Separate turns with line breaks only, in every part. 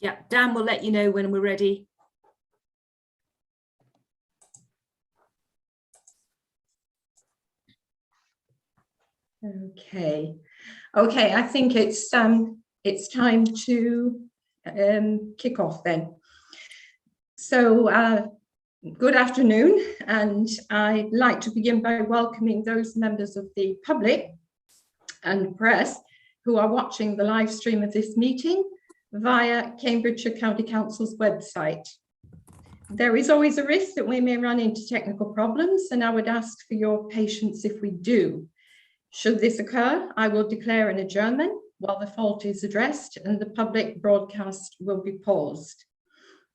Yeah, Dan will let you know when we're ready. Okay, I think it's time to kick off then. So good afternoon, and I'd like to begin by welcoming those members of the public and press who are watching the live stream of this meeting via Cambridgeshire County Council's website. There is always a risk that we may run into technical problems, and I would ask for your patience if we do. Should this occur, I will declare an adjournment while the fault is addressed and the public broadcast will be paused.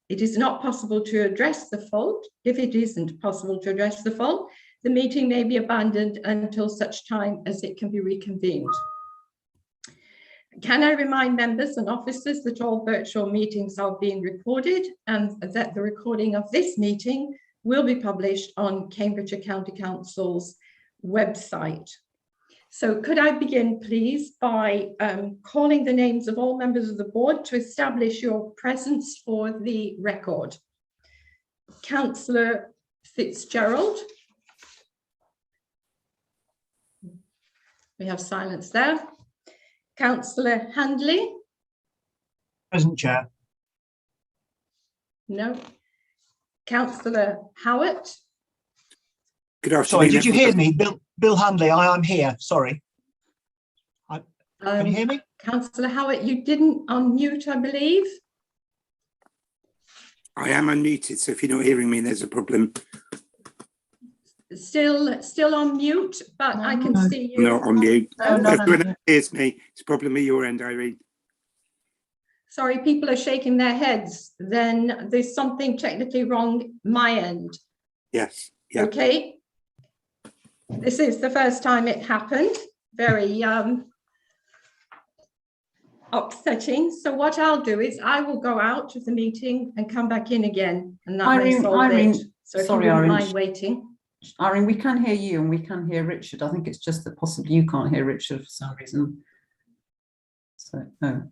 It is not possible to address the fault. If it isn't possible to address the fault, the meeting may be abandoned until such time as it can be reconvened. Can I remind members and officers that all virtual meetings are being recorded and that the recording of this meeting will be published on Cambridgeshire County Council's website. So could I begin, please, by calling the names of all members of the board to establish your presence for the record. Councillor Fitzgerald. We have silence there. Councillor Handley.
Present, Chair.
No. Councillor Howard.
Good afternoon.
Sorry, did you hear me? Bill Handley, I'm here. Sorry. Can you hear me?
Councillor Howard, you didn't unmute, I believe.
I am unmuted, so if you're not hearing me, there's a problem.
Still on mute, but I can see you.
Not on mute.
No,
Everyone hears me. It's a problem at your end, Irene.
Sorry, people are shaking their heads. Then there's something technically wrong my end.
Yes. Yeah.
Okay. This is the first time it happened. Very upsetting. So what I'll do is I will go out of the meeting and come back in again, and that may solve it. So if you wouldn't mind waiting.
Irene, we can hear you and we can hear Richard. I think it's just that possibly you can't hear Richard for some reason. So, no.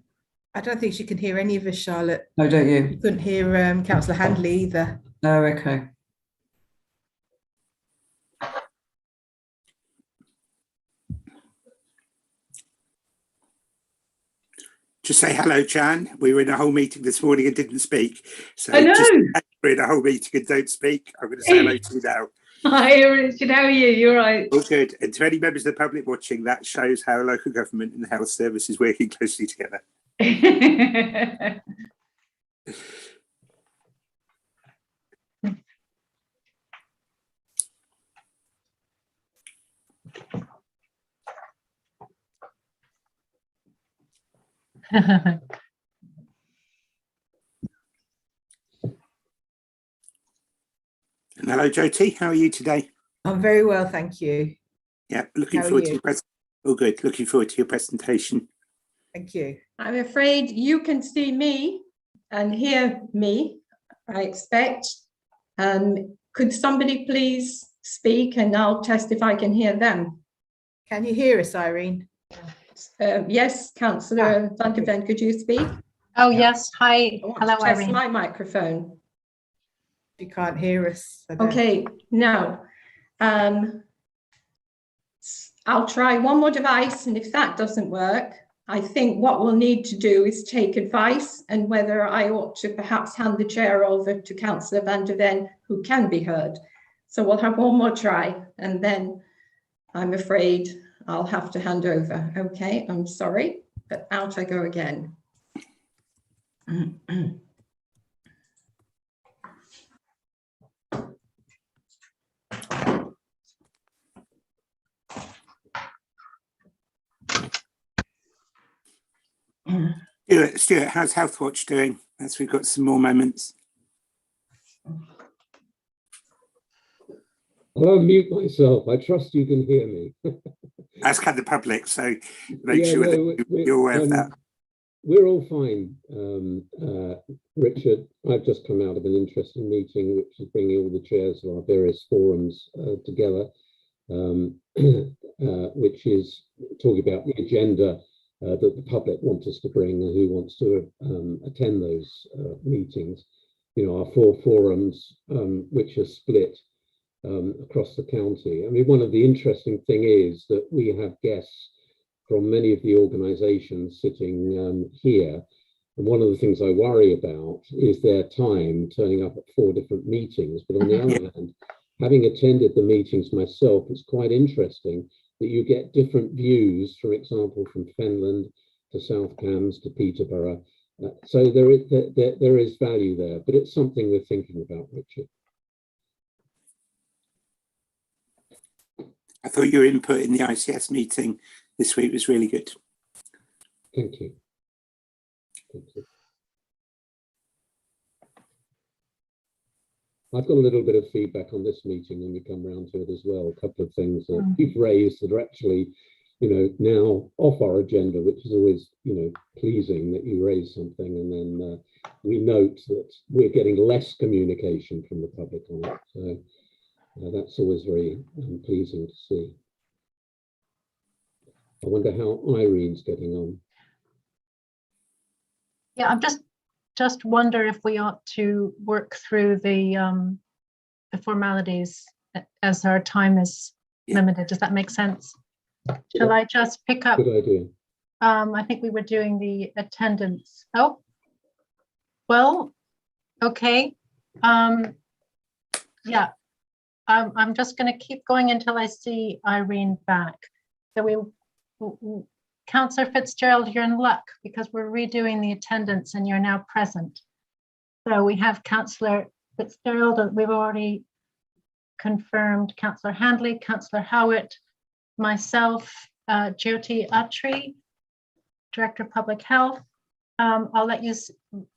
I don't think she can hear any of us, Charlotte.
No, don't you?
You couldn't hear Councillor Handley either.
No, okay.
Just say hello, Jan. We were in a whole meeting this morning and didn't speak. So
I know.
just we're in a whole meeting and don't speak. I'm going to say hello to you now.
Hi, Richard. How are you? You're right.
All good. And to any members of the public watching, that shows how local government and the health service is working closely together. And hello, Jyoti. How are you today?
I'm very well, thank you.
Yeah, looking
How are
forward to
you?
your presentation. All good. Looking forward to your presentation.
Thank you.
I'm afraid you can see me and hear me, I expect. Could somebody please speak and I'll test if I can hear them.
Can you hear us, Irene?
Yes, Councillor Van der Ven, could you speak?
Oh, yes. Hi.
I want
Hello,
to test
Irene.
my microphone.
You can't hear us. I don't-
Okay, now I'll try one more device, and if that doesn't work, I think what we'll need to do is take advice and whether I ought to perhaps hand the chair over to Councillor Van der Ven, who can be heard. So we'll have one more try, and then I'm afraid I'll have to hand over. Okay, I'm sorry, but out I go again.
Stuart, how's Healthwatch doing? As we've got some more moments.
I'll unmute myself. I trust you can hear me.
As can the public, so make
Yeah,
sure
no,
that you're aware of that.
We're all fine. Richard, I've just come out of an interesting meeting, which is bringing all the chairs of our various forums together, which is talking about the agenda that the public want us to bring and who wants to attend those meetings. You know, our 4 forums, which are split across the county. I mean, one of the interesting thing is that we have guests from many of the organisations sitting here. And one of the things I worry about is their time turning up at 4 different meetings. But on the other hand, having attended the meetings myself, it's quite interesting that you get different views, for example, from Fenland to South Cambs to Peterborough. So there is value there, but it's something we're thinking about, Richard.
I thought your input in the ICS meeting this week was really good.
Thank you. Thank you. I've got a little bit of feedback on this meeting when we come round to it as well. A couple of things that you've raised that are actually, you know, now off our agenda, which is always, you know, pleasing that you raise something, and then we note that we're getting less communication from the public on it. So that's always very pleasing to see. I wonder how Irene's getting on.
Yeah, I'm just wonder if we ought to work through the formalities as our time is limited. Does that make sense? Shall I just pick up?
Good idea.
I think we were doing the attendance. Oh, well, okay. Yeah, I'm just going to keep going until I see Irene back. So Councillor Fitzgerald, you're in luck because we're redoing the attendance and you're now present. So we have Councillor Fitzgerald, we've already confirmed Councillor Handley, Councillor Howitt, myself, Jyoti Attri, Director of Public Health. I'll let you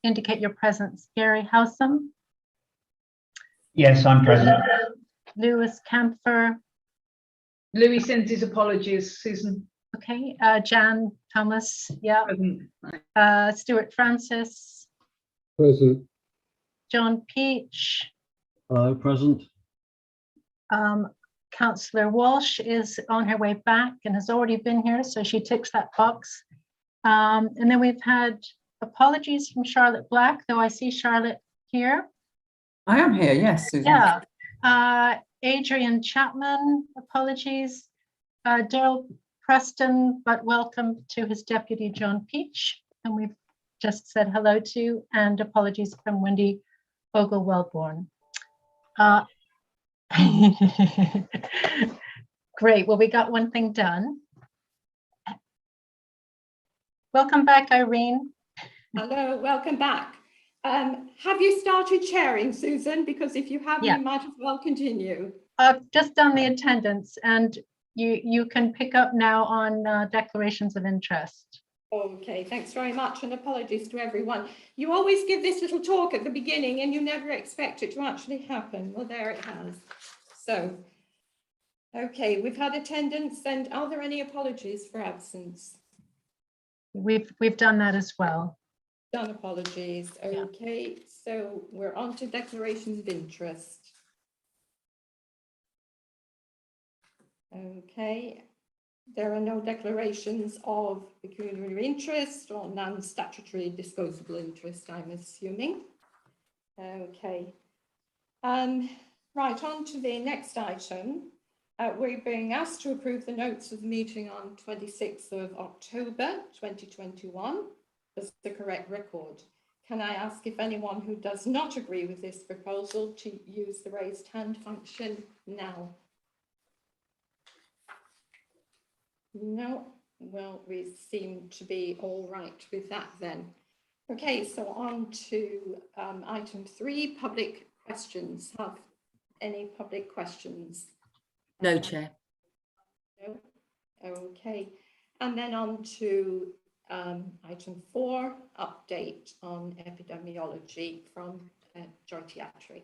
indicate your presence. Gary Howsam.
Yes, I'm present.
Lewis Camphor.
Louis sends his apologies, Susan.
Okay, Jan Thomas, yeah.
Present.
Stuart Francis.
Present.
John Peach.
Hello, present.
Councillor Walsh is on her way back and has already been here, so she ticks that box. And then we've had apologies from Charlotte Black, though I see Charlotte here.
I am here, yes, Susan.
Yeah. Adrian Chapman, apologies. Daryl Preston, but welcome to his deputy, John Peach. And we've just said hello to, and apologies from Wendy Ogle-Wellborn. Great, well, we got one thing done. Welcome back, Irene.
Hello, welcome back. Have you started sharing, Susan? Because if you haven't, you might as well continue.
I've just done the attendance, and you can pick up now on declarations of interest.
Okay, thanks very much, and apologies to everyone. You always give this little talk at the beginning and you never expect it to actually happen. Well, there it has. So, okay, we've had attendance, and are there any apologies for absence?
We've done that as well.
Done apologies. Okay, so we're on to declarations of interest. Okay, there are no declarations of pecuniary interest or non-statutory disposable interest, I'm assuming. Okay, right, on to the next item. We're being asked to approve the notes of the meeting on 26th of October 2021 as the correct record. Can I ask if anyone who does not agree with this proposal to use the raised hand function now? No, well, we seem to be all right with that then. Okay, so on to item 3, public questions. Have any public questions?
No, Chair.
No. Okay, and then on to item 4, update on epidemiology from Jyoti Attri.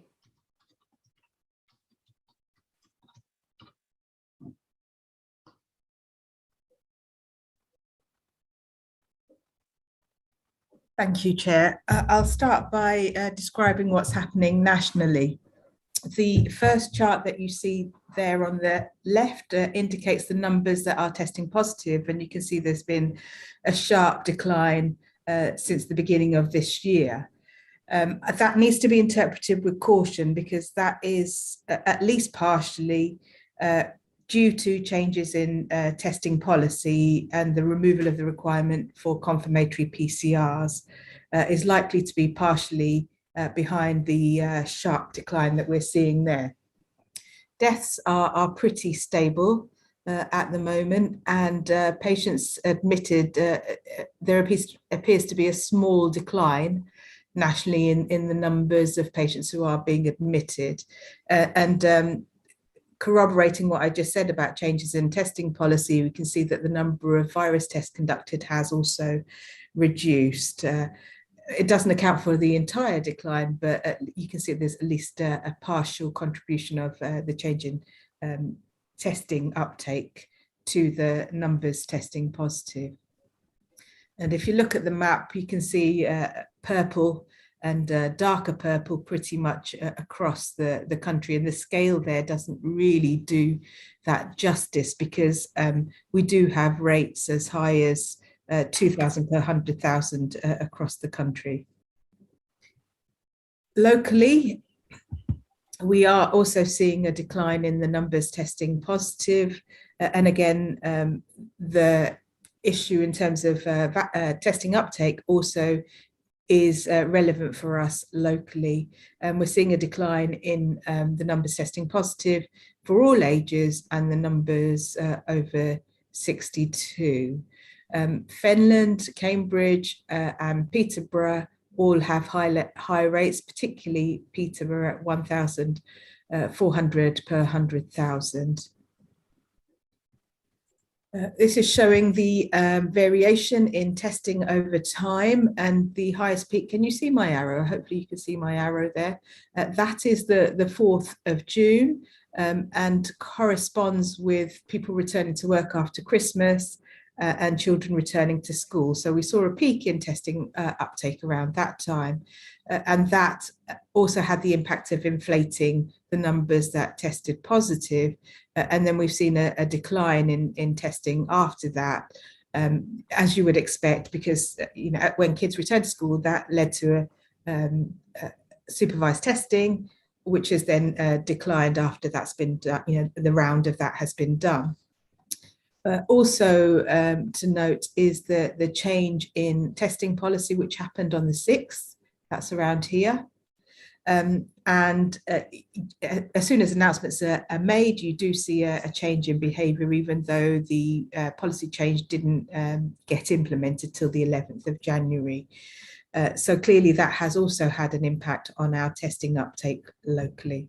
Thank you, Chair. I'll start by describing what's happening nationally. The first chart that you see there on the left indicates the numbers that are testing positive, and you can see there's been a sharp decline since the beginning of this year. That needs to be interpreted with caution, because that is at least partially due to changes in testing policy, and the removal of the requirement for confirmatory PCRs is likely to be partially behind the sharp decline that we're seeing there. Deaths are pretty stable at the moment, and patients admitted, there appears to be a small decline nationally in the numbers of patients who are being admitted. Corroborating what I just said about changes in testing policy, we can see that the number of virus tests conducted has also reduced. It doesn't account for the entire decline, but you can see there's at least a partial contribution of the change in testing uptake to the numbers testing positive. And if you look at the map, you can see purple and darker purple pretty much across the country, and the scale there doesn't really do that justice, because we do have rates as high as 2,000 per 100,000 across the country. Locally, we are also seeing a decline in the numbers testing positive, and again, the issue in terms of testing uptake also is relevant for us locally. And we're seeing a decline in the numbers testing positive for all ages and the numbers over 62. Fenland, Cambridge and Peterborough all have high rates, particularly Peterborough at 1,400 per 100,000. This is showing the variation in testing over time, and the highest peak. Can you see my arrow? Hopefully you can see my arrow there. That is the 4th of June and corresponds with people returning to work after Christmas and children returning to school. So we saw a peak in testing uptake around that time. And that also had the impact of inflating the numbers that tested positive. And then we've seen a decline in testing after that, as you would expect, because when kids returned to school, that led to supervised testing, which has then declined after that's been done, the round of that has been done. Also to note is the change in testing policy, which happened on the 6th, that's around here. And as soon as announcements are made, you do see a change in behaviour, even though the policy change didn't get implemented till the 11th of January. So clearly that has also had an impact on our testing uptake locally.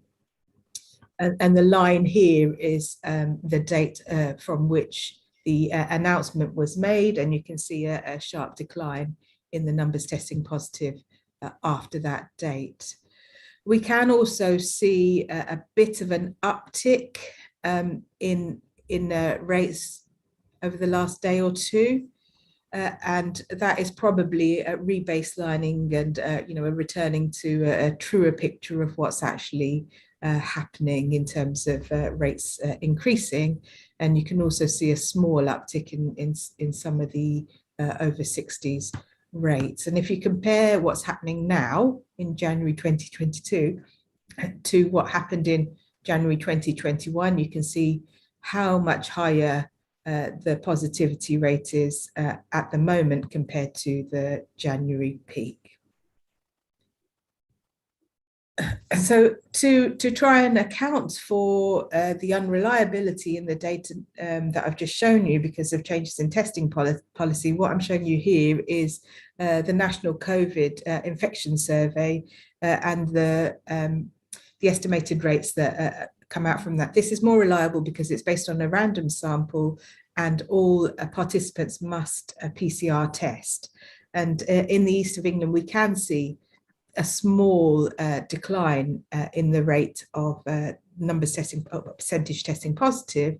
And the line here is the date from which the announcement was made, and you can see a sharp decline in the numbers testing positive after that date. We can also see a bit of an uptick in rates over the last day or two, and that is probably a rebaselining and a returning to a truer picture of what's actually happening in terms of rates increasing. And you can also see a small uptick in some of the over 60s rates. And if you compare what's happening now in January 2022 to what happened in January 2021, you can see how much higher the positivity rate is at the moment compared to the January peak. So to try and account for the unreliability in the data that I've just shown you because of changes in testing policy, what I'm showing you here is the National COVID Infection Survey and the estimated rates that come out from that. This is more reliable because it's based on a random sample and all participants must PCR test. And in the east of England, we can see a small decline in the rate of numbers testing, percentage testing positive,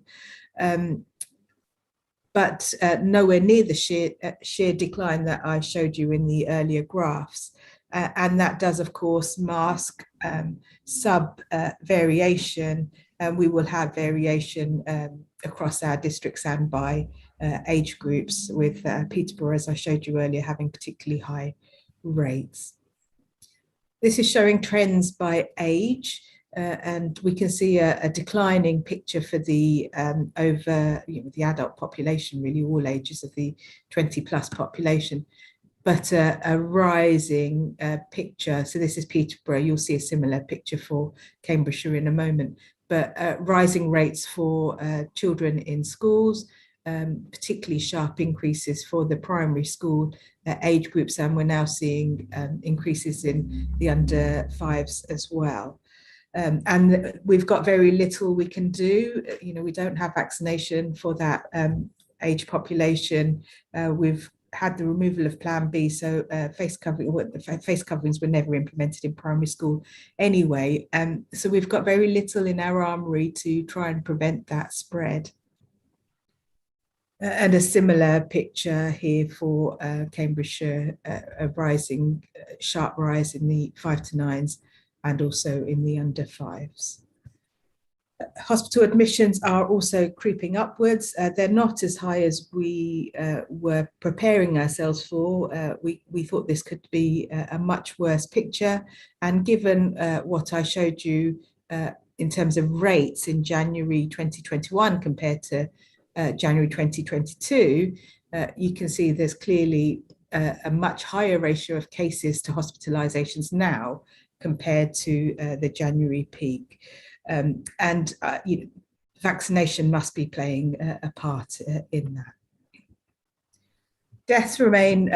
but nowhere near the sheer decline that I showed you in the earlier graphs. And that does, of course, mask variation, and we will have variation across our districts and by age groups, with Peterborough, as I showed you earlier, having particularly high rates. This is showing trends by age, and we can see a declining picture for the the adult population, really all ages of the 20+ population, but a rising picture. So this is Peterborough. You'll see a similar picture for Cambridgeshire in a moment, but rising rates for children in schools, particularly sharp increases for the primary school age groups, and we're now seeing increases in the under 5s as well. And we've got very little we can do. We don't have vaccination for that age population. We've had the removal of Plan B, so face coverings were never implemented in primary school anyway. So we've got very little in our armoury to try and prevent that spread. And a similar picture here for Cambridgeshire, a sharp rise in the 5 to 9s and also in the under 5s. Hospital admissions are also creeping upwards. They're not as high as we were preparing ourselves for. We thought this could be a much worse picture. And given what I showed you in terms of rates in January 2021 compared to January 2022, you can see there's clearly a much higher ratio of cases to hospitalizations now compared to the January peak. Vaccination must be playing a part in that. Deaths remain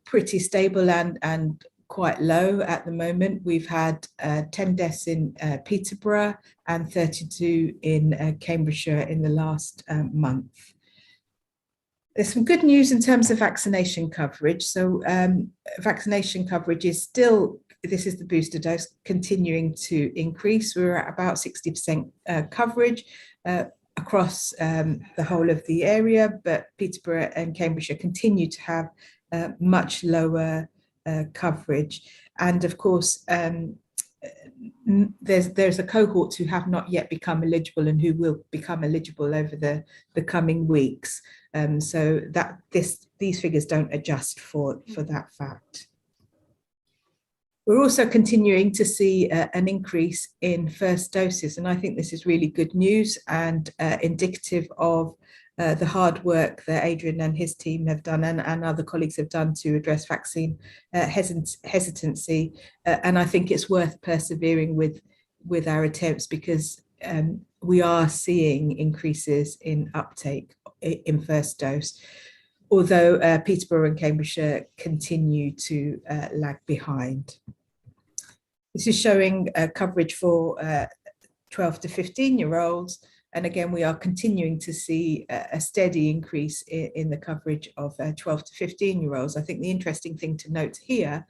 pretty stable and quite low at the moment. We've had 10 deaths in Peterborough and 32 in Cambridgeshire in the last month. There's some good news in terms of vaccination coverage. So vaccination coverage is still, this is the booster dose, continuing to increase. We're at about 60% coverage across the whole of the area, but Peterborough and Cambridgeshire continue to have much lower coverage. And of course, there's a cohort who have not yet become eligible and who will become eligible over the coming weeks. So that these figures don't adjust for that fact. We're also continuing to see an increase in first doses, and I think this is really good news and indicative of the hard work that Adrian and his team have done and other colleagues have done to address vaccine hesitancy. And I think it's worth persevering with our attempts, because we are seeing increases in uptake in first dose, although Peterborough and Cambridgeshire continue to lag behind. This is showing coverage for 12 to 15-year-olds. And again, we are continuing to see a steady increase in the coverage of 12 to 15-year-olds. I think the interesting thing to note here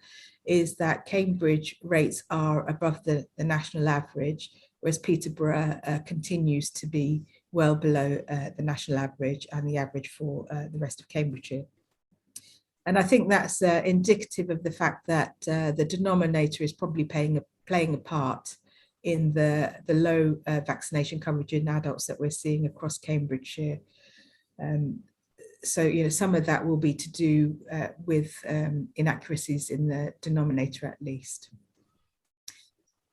is that Cambridge rates are above the national average, whereas Peterborough continues to be well below the national average and the average for the rest of Cambridgeshire. And I think that's indicative of the fact that the denominator is probably playing a part in the low vaccination coverage in adults that we're seeing across Cambridgeshire. So, some of that will be to do with inaccuracies in the denominator at least.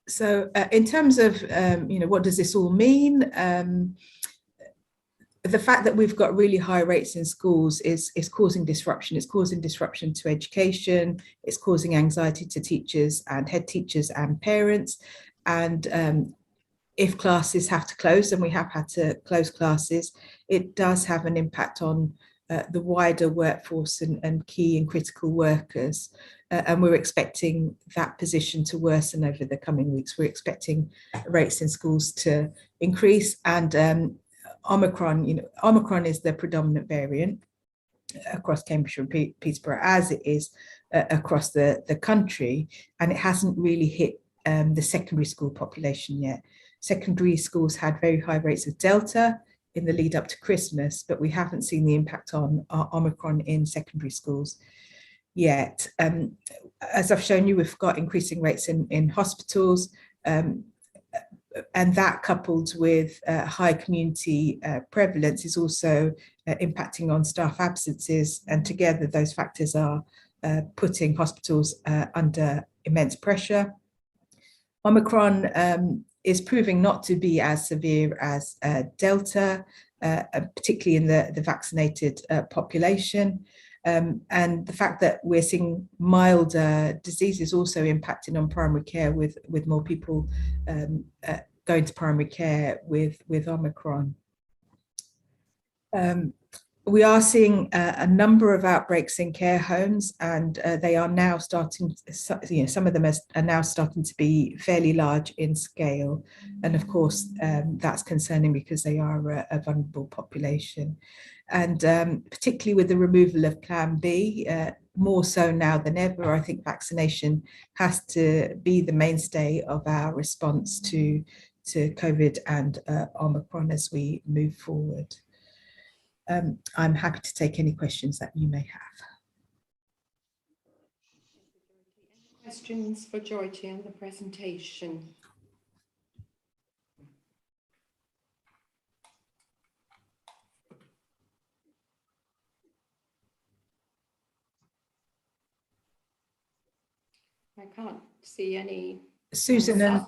So in terms of, what does this all mean? The fact that we've got really high rates in schools is causing disruption. It's causing disruption to education. It's causing anxiety to teachers and head teachers and parents. And if classes have to close, and we have had to close classes, it does have an impact on the wider workforce and key and critical workers. And we're expecting that position to worsen over the coming weeks. We're expecting rates in schools to increase, and Omicron is the predominant variant across Cambridgeshire and Peterborough, as it is across the country, and it hasn't really hit the secondary school population yet. Secondary schools had very high rates of Delta in the lead up to Christmas, but we haven't seen the impact on Omicron in secondary schools. yet. As I've shown you, we've got increasing rates in hospitals, and that coupled with high community prevalence is also impacting on staff absences, and together those factors are putting hospitals under immense pressure. Omicron is proving not to be as severe as Delta, particularly in the vaccinated population. And the fact that we're seeing milder disease is also impacting on primary care with more people going to primary care with Omicron. We are seeing a number of outbreaks in care homes, and they are now starting, some of them are now starting to be fairly large in scale. And of course, that's concerning because they are a vulnerable population. And particularly with the removal of Plan B, more so now than ever, I think vaccination has to be the mainstay of our response to COVID and Omicron as we move forward. I'm happy to take any questions that you may have.
Any questions for Georgie on the presentation? I can't see any.
Susan and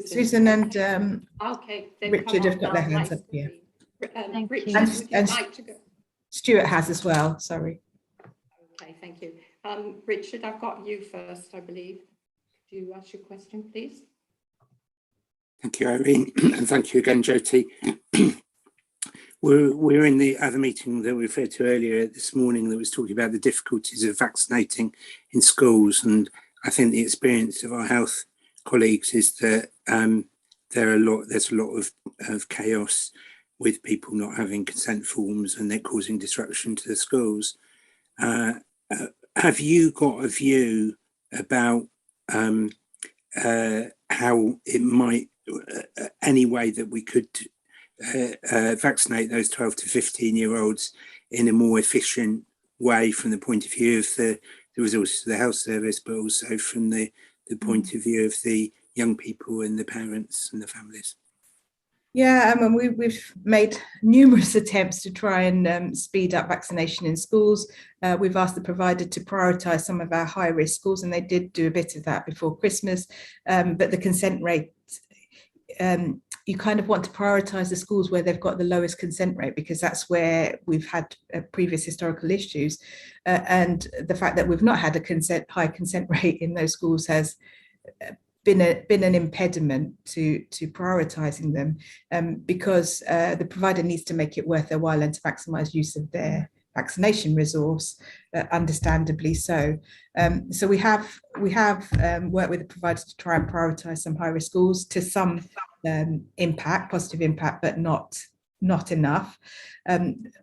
Susan
and
okay,
Richard have got their hands up here.
Richard,
And,
would you like to go?
Stuart has as well, sorry.
Okay, thank you. Richard, I've got you first, I believe. Do you ask your question, please?
Thank you, Irene, and thank you again, Jyoti. We're in the other meeting that we referred to earlier this morning that was talking about the difficulties of vaccinating in schools, and I think the experience of our health colleagues is that there's a lot of chaos with people not having consent forms, and they're causing disruption to the schools. Have you got a view about how it might, any way that we could vaccinate those 12 to 15-year-olds in a more efficient way from the point of view of the resources of the health service, but also from the point of view of the young people and the parents and the families?
Yeah, I mean, we've made numerous attempts to try and speed up vaccination in schools. We've asked the provider to prioritise some of our high-risk schools, and they did do a bit of that before Christmas. But the consent rate, you kind of want to prioritise the schools where they've got the lowest consent rate, because that's where we've had previous historical issues. And the fact that we've not had a high consent rate in those schools has been an impediment to prioritising them, because the provider needs to make it worth their while and to maximise use of their vaccination resource, understandably so. So we have worked with the provider to try and prioritise some high-risk schools to some positive impact, but not enough.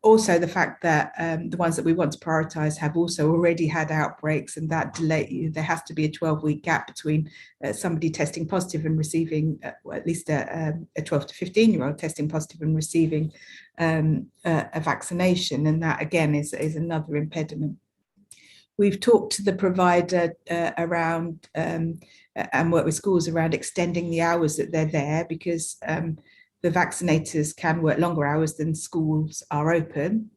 Also, the fact that the ones that we want to prioritise have also already had outbreaks, and that delay, there has to be a 12-week gap between somebody testing positive and receiving, at least a 12 to 15-year-old testing positive and receiving a vaccination, and that again is another impediment. We've talked to the provider around and worked with schools around extending the hours that they're there, because the vaccinators can work longer hours than schools are open,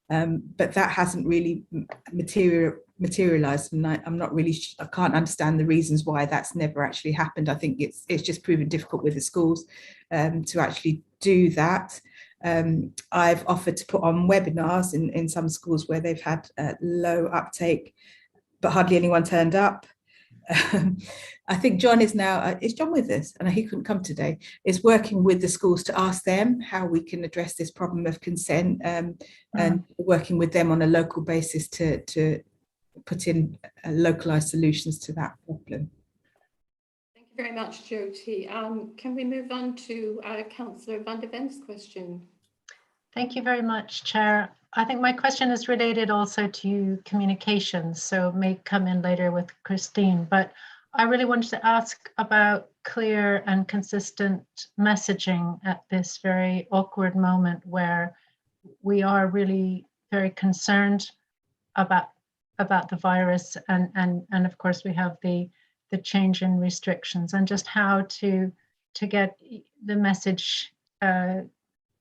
but that hasn't really materialized, and I'm not really, I can't understand the reasons why that's never actually happened. I think it's just proven difficult with the schools to actually do that. I've offered to put on webinars in some schools where they've had low uptake, but hardly anyone turned up. I think John is now, is John with us? And he couldn't come today, is working with the schools to ask them how we can address this problem of consent, and working with them on a local basis to put in localized solutions to that problem.
Thank you very much, Jyoti. Can we move on to Councillor Van der Ven's question?
Thank you very much, Chair. I think my question is related also to communications, so it may come in later with Christine, but I really wanted to ask about clear and consistent messaging at this very awkward moment where we are really very concerned about about the virus, and of course we have the change in restrictions, and just how to get the message, you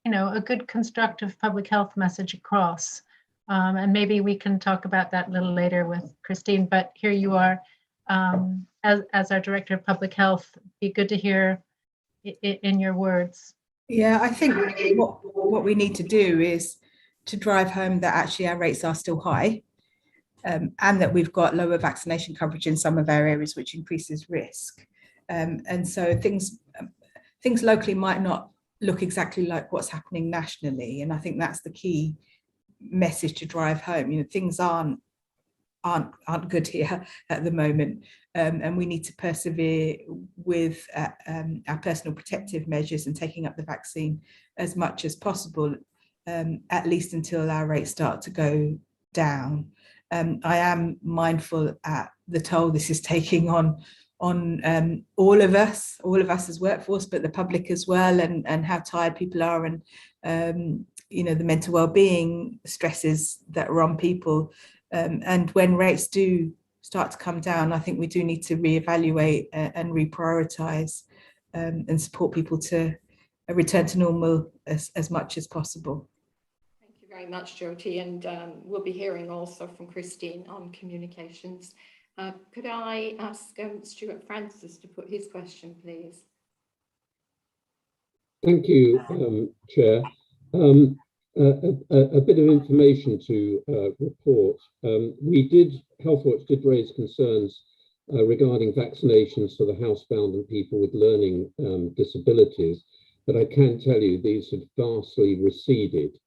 know, a good constructive public health message across. And maybe we can talk about that a little later with Christine, but here you are as our Director of Public Health. Be good to hear in your words.
Yeah, I think what we need to do is to drive home that actually our rates are still high, and that we've got lower vaccination coverage in some of our areas, which increases risk. And so things locally might not look exactly like what's happening nationally. And I think that's the key message to drive home. You know, things aren't good here at the moment, and we need to persevere with our personal protective measures and taking up the vaccine as much as possible, at least until our rates start to go down. I am mindful at the toll this is taking on all of us as workforce, but the public as well, and how tired people are, and you know, the mental well-being stresses that are on people. And when rates do start to come down, I think we do need to reevaluate and reprioritize, and support people to return to normal as much as possible.
Thank you very much, Jyoti, and we'll be hearing also from Christine on communications. Could I ask Stuart Francis to put his question, please?
Thank you, Chair. A bit of information to report. Healthwatch did raise concerns regarding vaccinations for the housebound and people with learning disabilities, but I can tell you these have vastly receded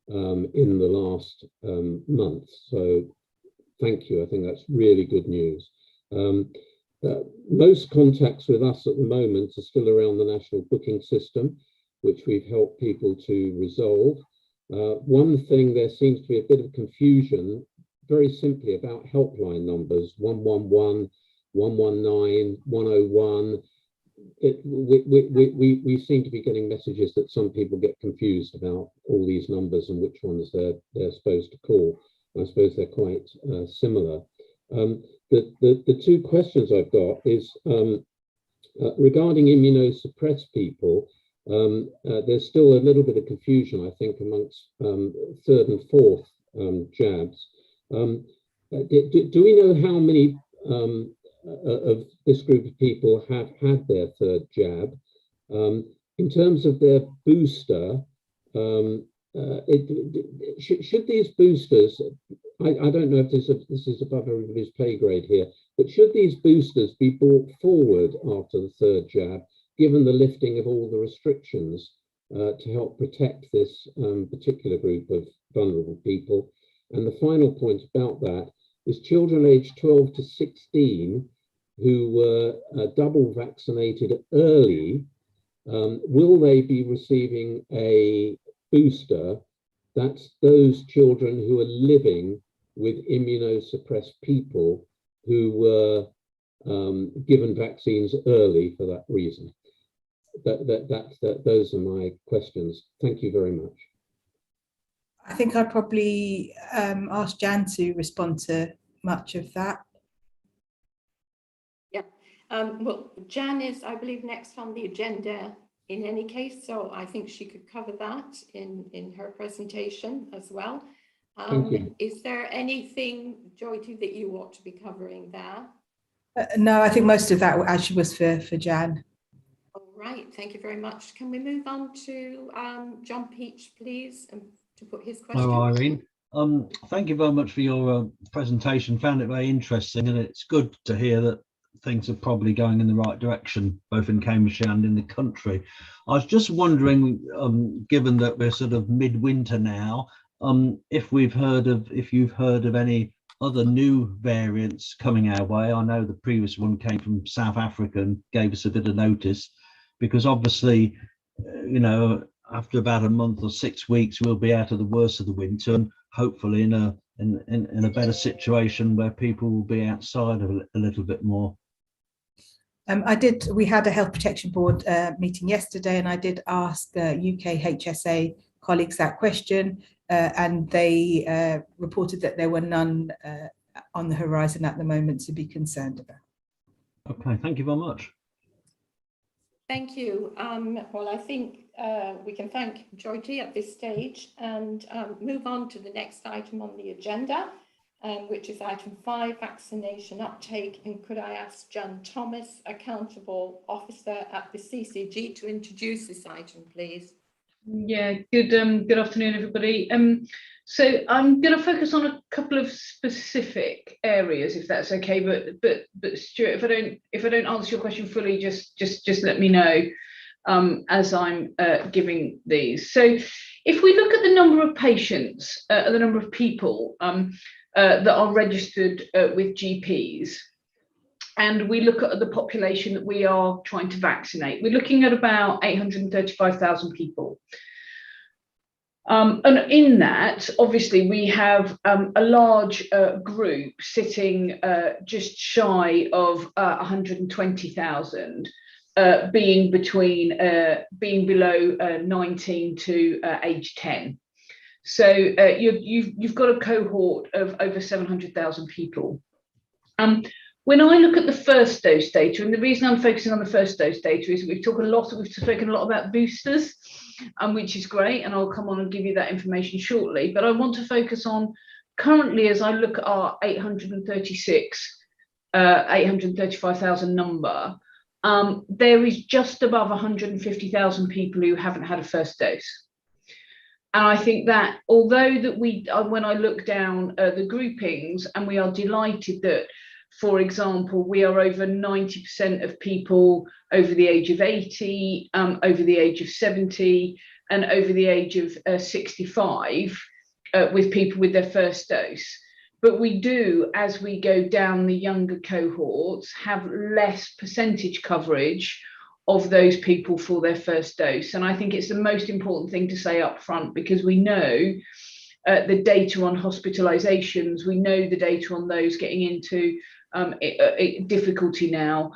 in the last month. So thank you. I think that's really good news. Most contacts with us at the moment are still around the national booking system, which we've helped people to resolve. One thing, there seems to be a bit of confusion, very simply, about helpline numbers, 111, 119, 101. We seem to be getting messages that some people get confused about all these numbers and which ones they're supposed to call. I suppose they're quite similar. The two questions I've got is regarding immunosuppressed people. There's still a little bit of confusion, I think, amongst third and fourth jabs. Do we know how many of this group of people have had their third jab? In terms of their booster, should these boosters, I don't know if this is above everybody's pay grade here, but should these boosters be brought forward after the third jab, given the lifting of all the restrictions to help protect this particular group of vulnerable people? And the final point about that is children aged 12 to 16 who were double vaccinated early, will they be receiving a booster? That's those children who are living with immunosuppressed people who were given vaccines early for that reason. Those are my questions. Thank you very much.
I think I'd probably ask Jan to respond to much of that.
Yeah, well, Jan is, I believe, next on the agenda in any case, so I think she could cover that in her presentation as well.
Thank you.
Is there anything, Jyoti, that you ought to be covering there?
No, I think most of that actually was for Jan.
All right, thank you very much. Can we move on to John Peach, please, and to put his question?
Hello, Irene. Thank you very much for your presentation. Found it very interesting, and it's good to hear that things are probably going in the right direction, both in Cambridgeshire and in the country. I was just wondering, given that we're sort of midwinter now, if you've heard of any other new variants coming our way. I know the previous one came from South Africa and gave us a bit of notice, because obviously, you know, after about a month or 6 weeks, we'll be out of the worst of the winter, and hopefully in a better situation where people will be outside a little bit more.
We had a Health Protection Board meeting yesterday, and I did ask UK HSA colleagues that question, and they reported that there were none on the horizon at the moment to be concerned about.
Okay, thank you very much.
Thank you. Well, I think we can thank Georgie at this stage and move on to the next item on the agenda, which is item 5, vaccination uptake. And could I ask Jan Thomas, Accountable Officer at the CCG, to introduce this item, please?
Yeah, good afternoon, everybody. So I'm going to focus on a couple of specific areas, if that's okay. But Stuart, if I don't answer your question fully, just let me know as I'm giving these. So if we look at the number of patients, the number of people that are registered with GPs, and we look at the population that we are trying to vaccinate, we're looking at about 835,000 people. And in that, obviously, we have a large group sitting just shy of 120,000, being below 19 to age 10. So you've got a cohort of over 700,000 people. When I look at the first dose data, and the reason I'm focusing on the first dose data is we've spoken a lot about boosters, which is great, and I'll come on and give you that information shortly. But I want to focus on currently, as I look at our 835,000 number, there is just above 150,000 people who haven't had a first dose. And I think that although that when I look down the groupings, and we are delighted that, for example, we are over 90% of people over the age of 80, over the age of 70, and over the age of 65 with people with their first dose. But we do, as we go down the younger cohorts, have less percentage coverage of those people for their first dose. And I think it's the most important thing to say up front, because we know the data on hospitalizations, we know the data on those getting into difficulty now,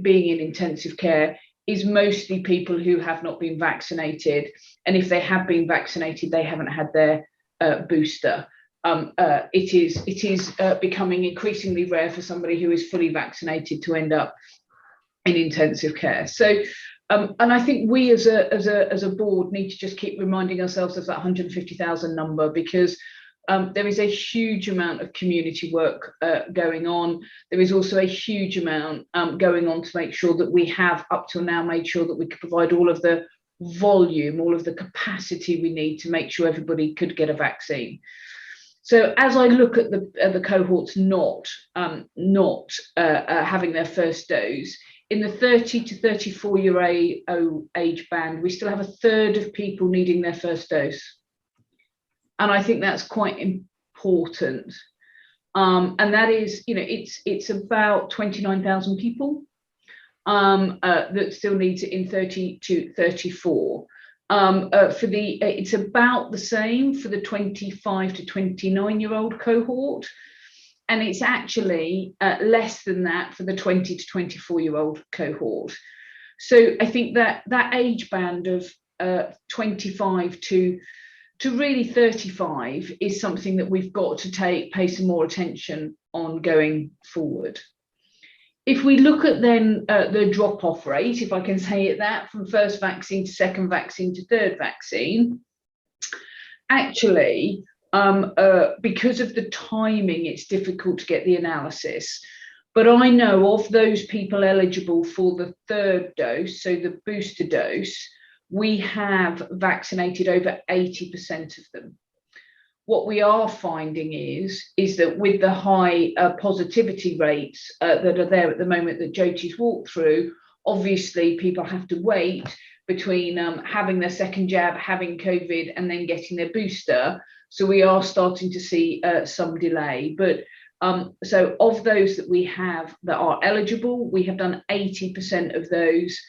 being in intensive care, is mostly people who have not been vaccinated. And if they have been vaccinated, they haven't had their booster. It is becoming increasingly rare for somebody who is fully vaccinated to end up in intensive care. So, and I think we as a board need to just keep reminding ourselves of that 150,000 number, because there is a huge amount of community work going on. There is also a huge amount going on to make sure that we have up till now made sure that we could provide all of the volume, all of the capacity we need to make sure everybody could get a vaccine. So as I look at the cohorts not having their first dose, in the 30 to 34 year age band, we still have a third of people needing their first dose. And I think that's quite important. And that is, it's about 29,000 people that still needs it in 30 to 34. It's about the same for the 25 to 29 year old cohort. And it's actually less than that for the 20 to 24 year old cohort. So I think that age band of 25 to really 35 is something that we've got to pay some more attention on going forward. If we look at then the drop-off rate, if I can say it that, from first vaccine to second vaccine to third vaccine, actually, because of the timing, it's difficult to get the analysis. But I know of those people eligible for the third dose, so the booster dose, we have vaccinated over 80% of them. What we are finding is that with the high positivity rates that are there at the moment that Jyoti's walked through, obviously people have to wait between having their second jab, having COVID, and then getting their booster. So we are starting to see some delay. But so of those that we have that are eligible, we have done 80% of those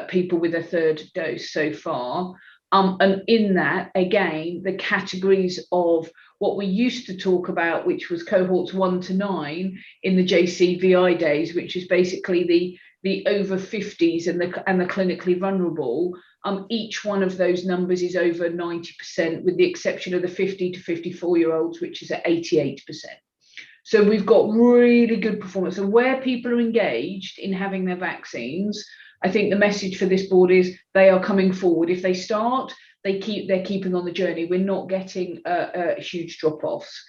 people with a third dose so far. And in that, again, the categories of what we used to talk about, which was cohorts 1 to 9 in the JCVI days, which is basically the the over 50s and the clinically vulnerable, each one of those numbers is over 90%, with the exception of the 50 to 54-year-olds, which is at 88%. So we've got really good performance. And where people are engaged in having their vaccines, I think the message for this board is they are coming forward. If they start, they're keeping on the journey. We're not getting huge drop-offs.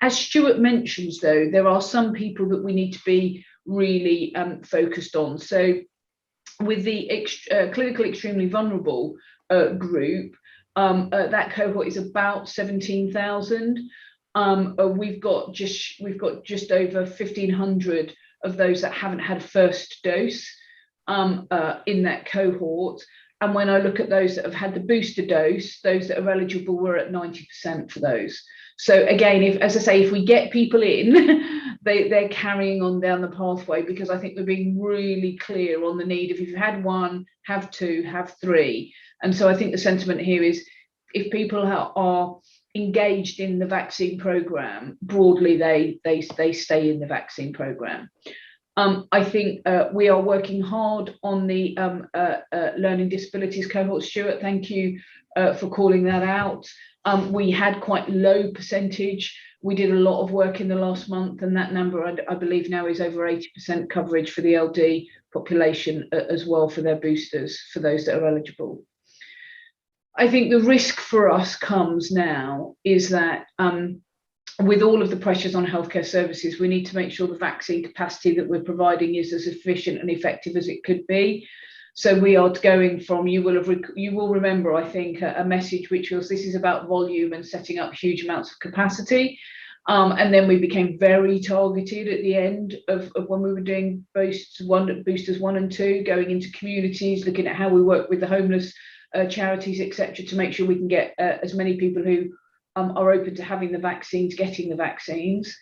As Stuart mentions, though, there are some people that we need to be really focused on. So with the clinically extremely vulnerable group, that cohort is about 17,000. We've got just over 1,500 of those that haven't had a first dose in that cohort. And when I look at those that have had the booster dose, those that are eligible, we're at 90% for those. So again, if we get people in, they're carrying on down the pathway, because I think we're being really clear on the need of, if you've had one, have two, have three. And so I think the sentiment here is, if people are engaged in the vaccine programme, broadly they stay in the vaccine programme. I think we are working hard on the learning disabilities cohort. Stuart, thank you for calling that out. We had quite low percentage. We did a lot of work in the last month, and that number I believe now is over 80% coverage for the LD population as well, for their boosters, for those that are eligible. I think the risk for us comes now is that with all of the pressures on healthcare services, we need to make sure the vaccine capacity that we're providing is as efficient and effective as it could be. So we are going from, you will remember, I think, a message which was, this is about volume and setting up huge amounts of capacity. And then we became very targeted at the end of when we were doing boosters 1 and 2, going into communities, looking at how we work with the homeless charities, etc., to make sure we can get as many people who are open to having the vaccines, getting the vaccines.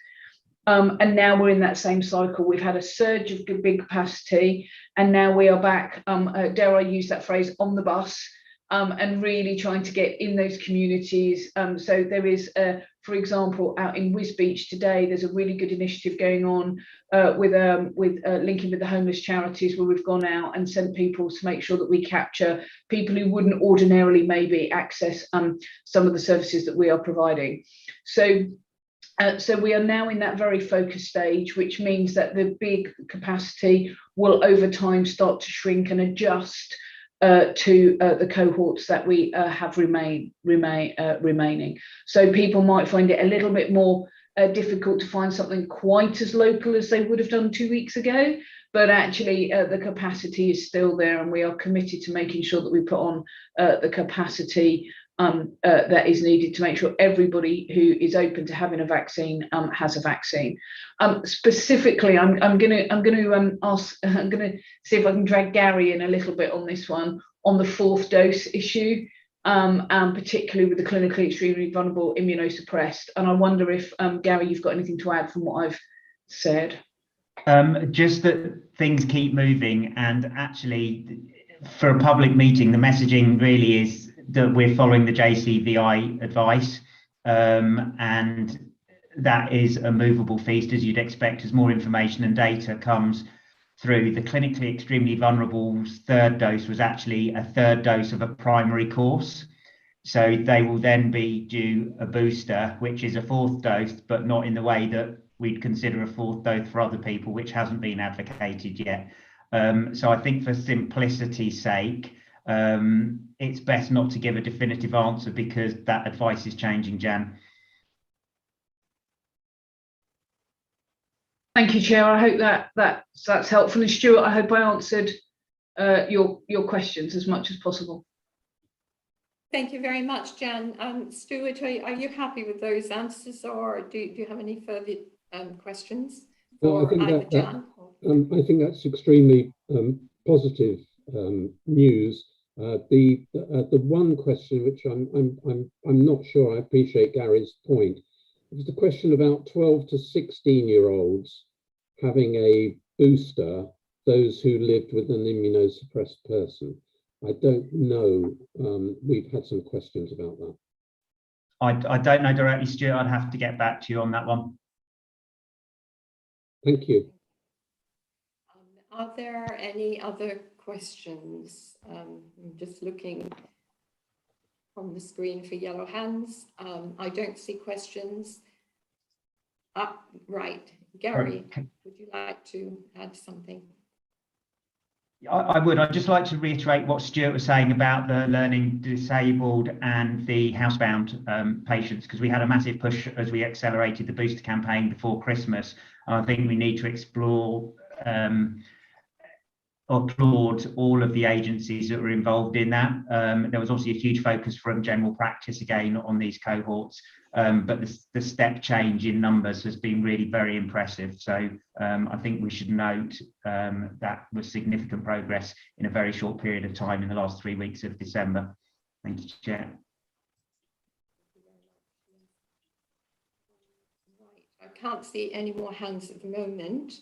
And now we're in that same cycle. We've had a surge of big capacity, and now we are back, dare I use that phrase, on the bus, and really trying to get in those communities. So there is, for example, out in Wisbech today, there's a really good initiative going on with linking with the homeless charities, where we've gone out and sent people to make sure that we capture people who wouldn't ordinarily maybe access some of the services that we are providing. So we are now in that very focused stage, which means that the big capacity will over time start to shrink and adjust to the cohorts that we have remaining. So people might find it a little bit more difficult to find something quite as local as they would have done 2 weeks ago, but actually the capacity is still there, and we are committed to making sure that we put on the capacity that is needed to make sure everybody who is open to having a vaccine has a vaccine. Specifically, I'm going to see if I can drag Gary in a little bit on this one, on the 4th dose issue, and particularly with the clinically extremely vulnerable immunosuppressed. And I wonder if Gary, you've got anything to add from what I've said.
Just that things keep moving, and actually for a public meeting, the messaging really is that we're following the JCVI advice, and that is a movable feast, as you'd expect, as more information and data comes through. The clinically extremely vulnerable's 3rd dose was actually a 3rd dose of a primary course, so they will then be due a booster, which is a 4th dose, but not in the way that we'd consider a 4th dose for other people, which hasn't been advocated yet. So I think for simplicity's sake, it's best not to give a definitive answer, because that advice is changing, Jan.
Thank you, Chair. I hope that's helpful. And Stuart, I hope I answered your questions as much as possible.
Thank you very much, Jan. Stuart, are you happy with those answers, or do you have any further questions for either Jan?
I think that's extremely positive news. The one question which I'm not sure I appreciate Gary's point, is the question about 12 to 16-year-olds having a booster, those who lived with an immunosuppressed person. I don't know. We've had some questions about that.
I don't know directly, Stuart. I'd have to get back to you on that one.
Thank you.
Are there any other questions? I'm just looking on the screen for yellow hands. I don't see questions. Right, Gary, would you like to add something?
I would. I'd just like to reiterate what Stuart was saying about the learning disabled and the housebound patients, because we had a massive push as we accelerated the booster campaign before Christmas. I think we need to explore applaud all of the agencies that were involved in that. There was obviously a huge focus from general practice again on these cohorts, but the step change in numbers has been really very impressive. So I think we should note that was significant progress in a very short period of time in the last 3 weeks of December. Thank you, Chair.
Right. I can't see any more hands at the moment.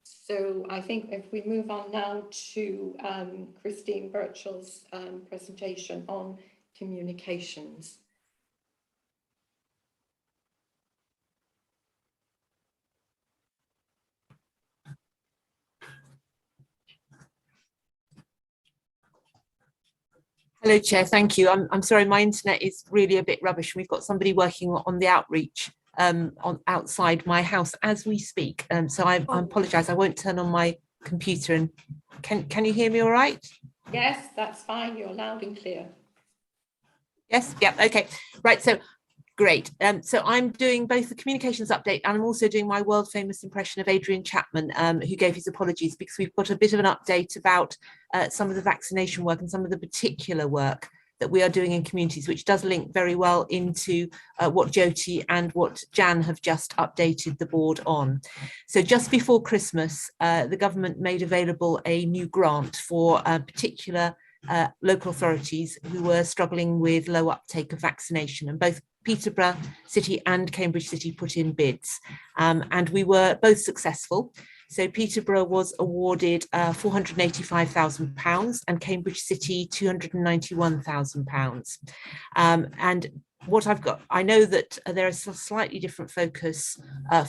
So I think if we move on now to Christine Birchall's presentation on communications.
Hello, Chair. Thank you. I'm sorry, my internet is really a bit rubbish. We've got somebody working on the outreach on outside my house as we speak. So I apologise. I won't turn on my computer. And can you hear me all right?
Yes, that's fine. You're loud and clear.
Yes. Yeah. Okay. Right. So great. So I'm doing both the communications update and I'm also doing my world famous impression of Adrian Chapman, who gave his apologies because we've got a bit of an update about some of the vaccination work and some of the particular work that we are doing in communities, which does link very well into what Jyoti and what Jan have just updated the board on. So just before Christmas, the government made available a new grant for particular local authorities who were struggling with low uptake of vaccination, and both Peterborough City and Cambridge City put in bids, and we were both successful. So Peterborough was awarded £485,000 and Cambridge City £291,000. And what I've got, I know that there is a slightly different focus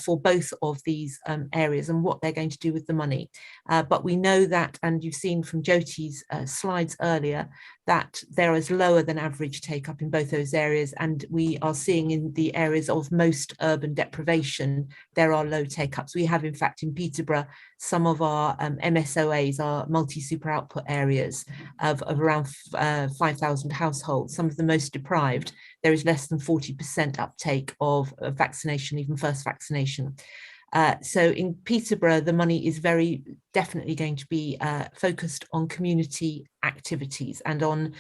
for both of these areas and what they're going to do with the money. But we know that, and you've seen from Jyoti's slides earlier, that there is lower than average take up in both those areas. And we are seeing in the areas of most urban deprivation, there are low take ups. We have, in fact, in Peterborough, some of our MSOAs, our multi-super output areas of around 5,000 households, some of the most deprived. There is less than 40% uptake of vaccination, even first vaccination. So in Peterborough, the money is very definitely going to be focused on community activities and on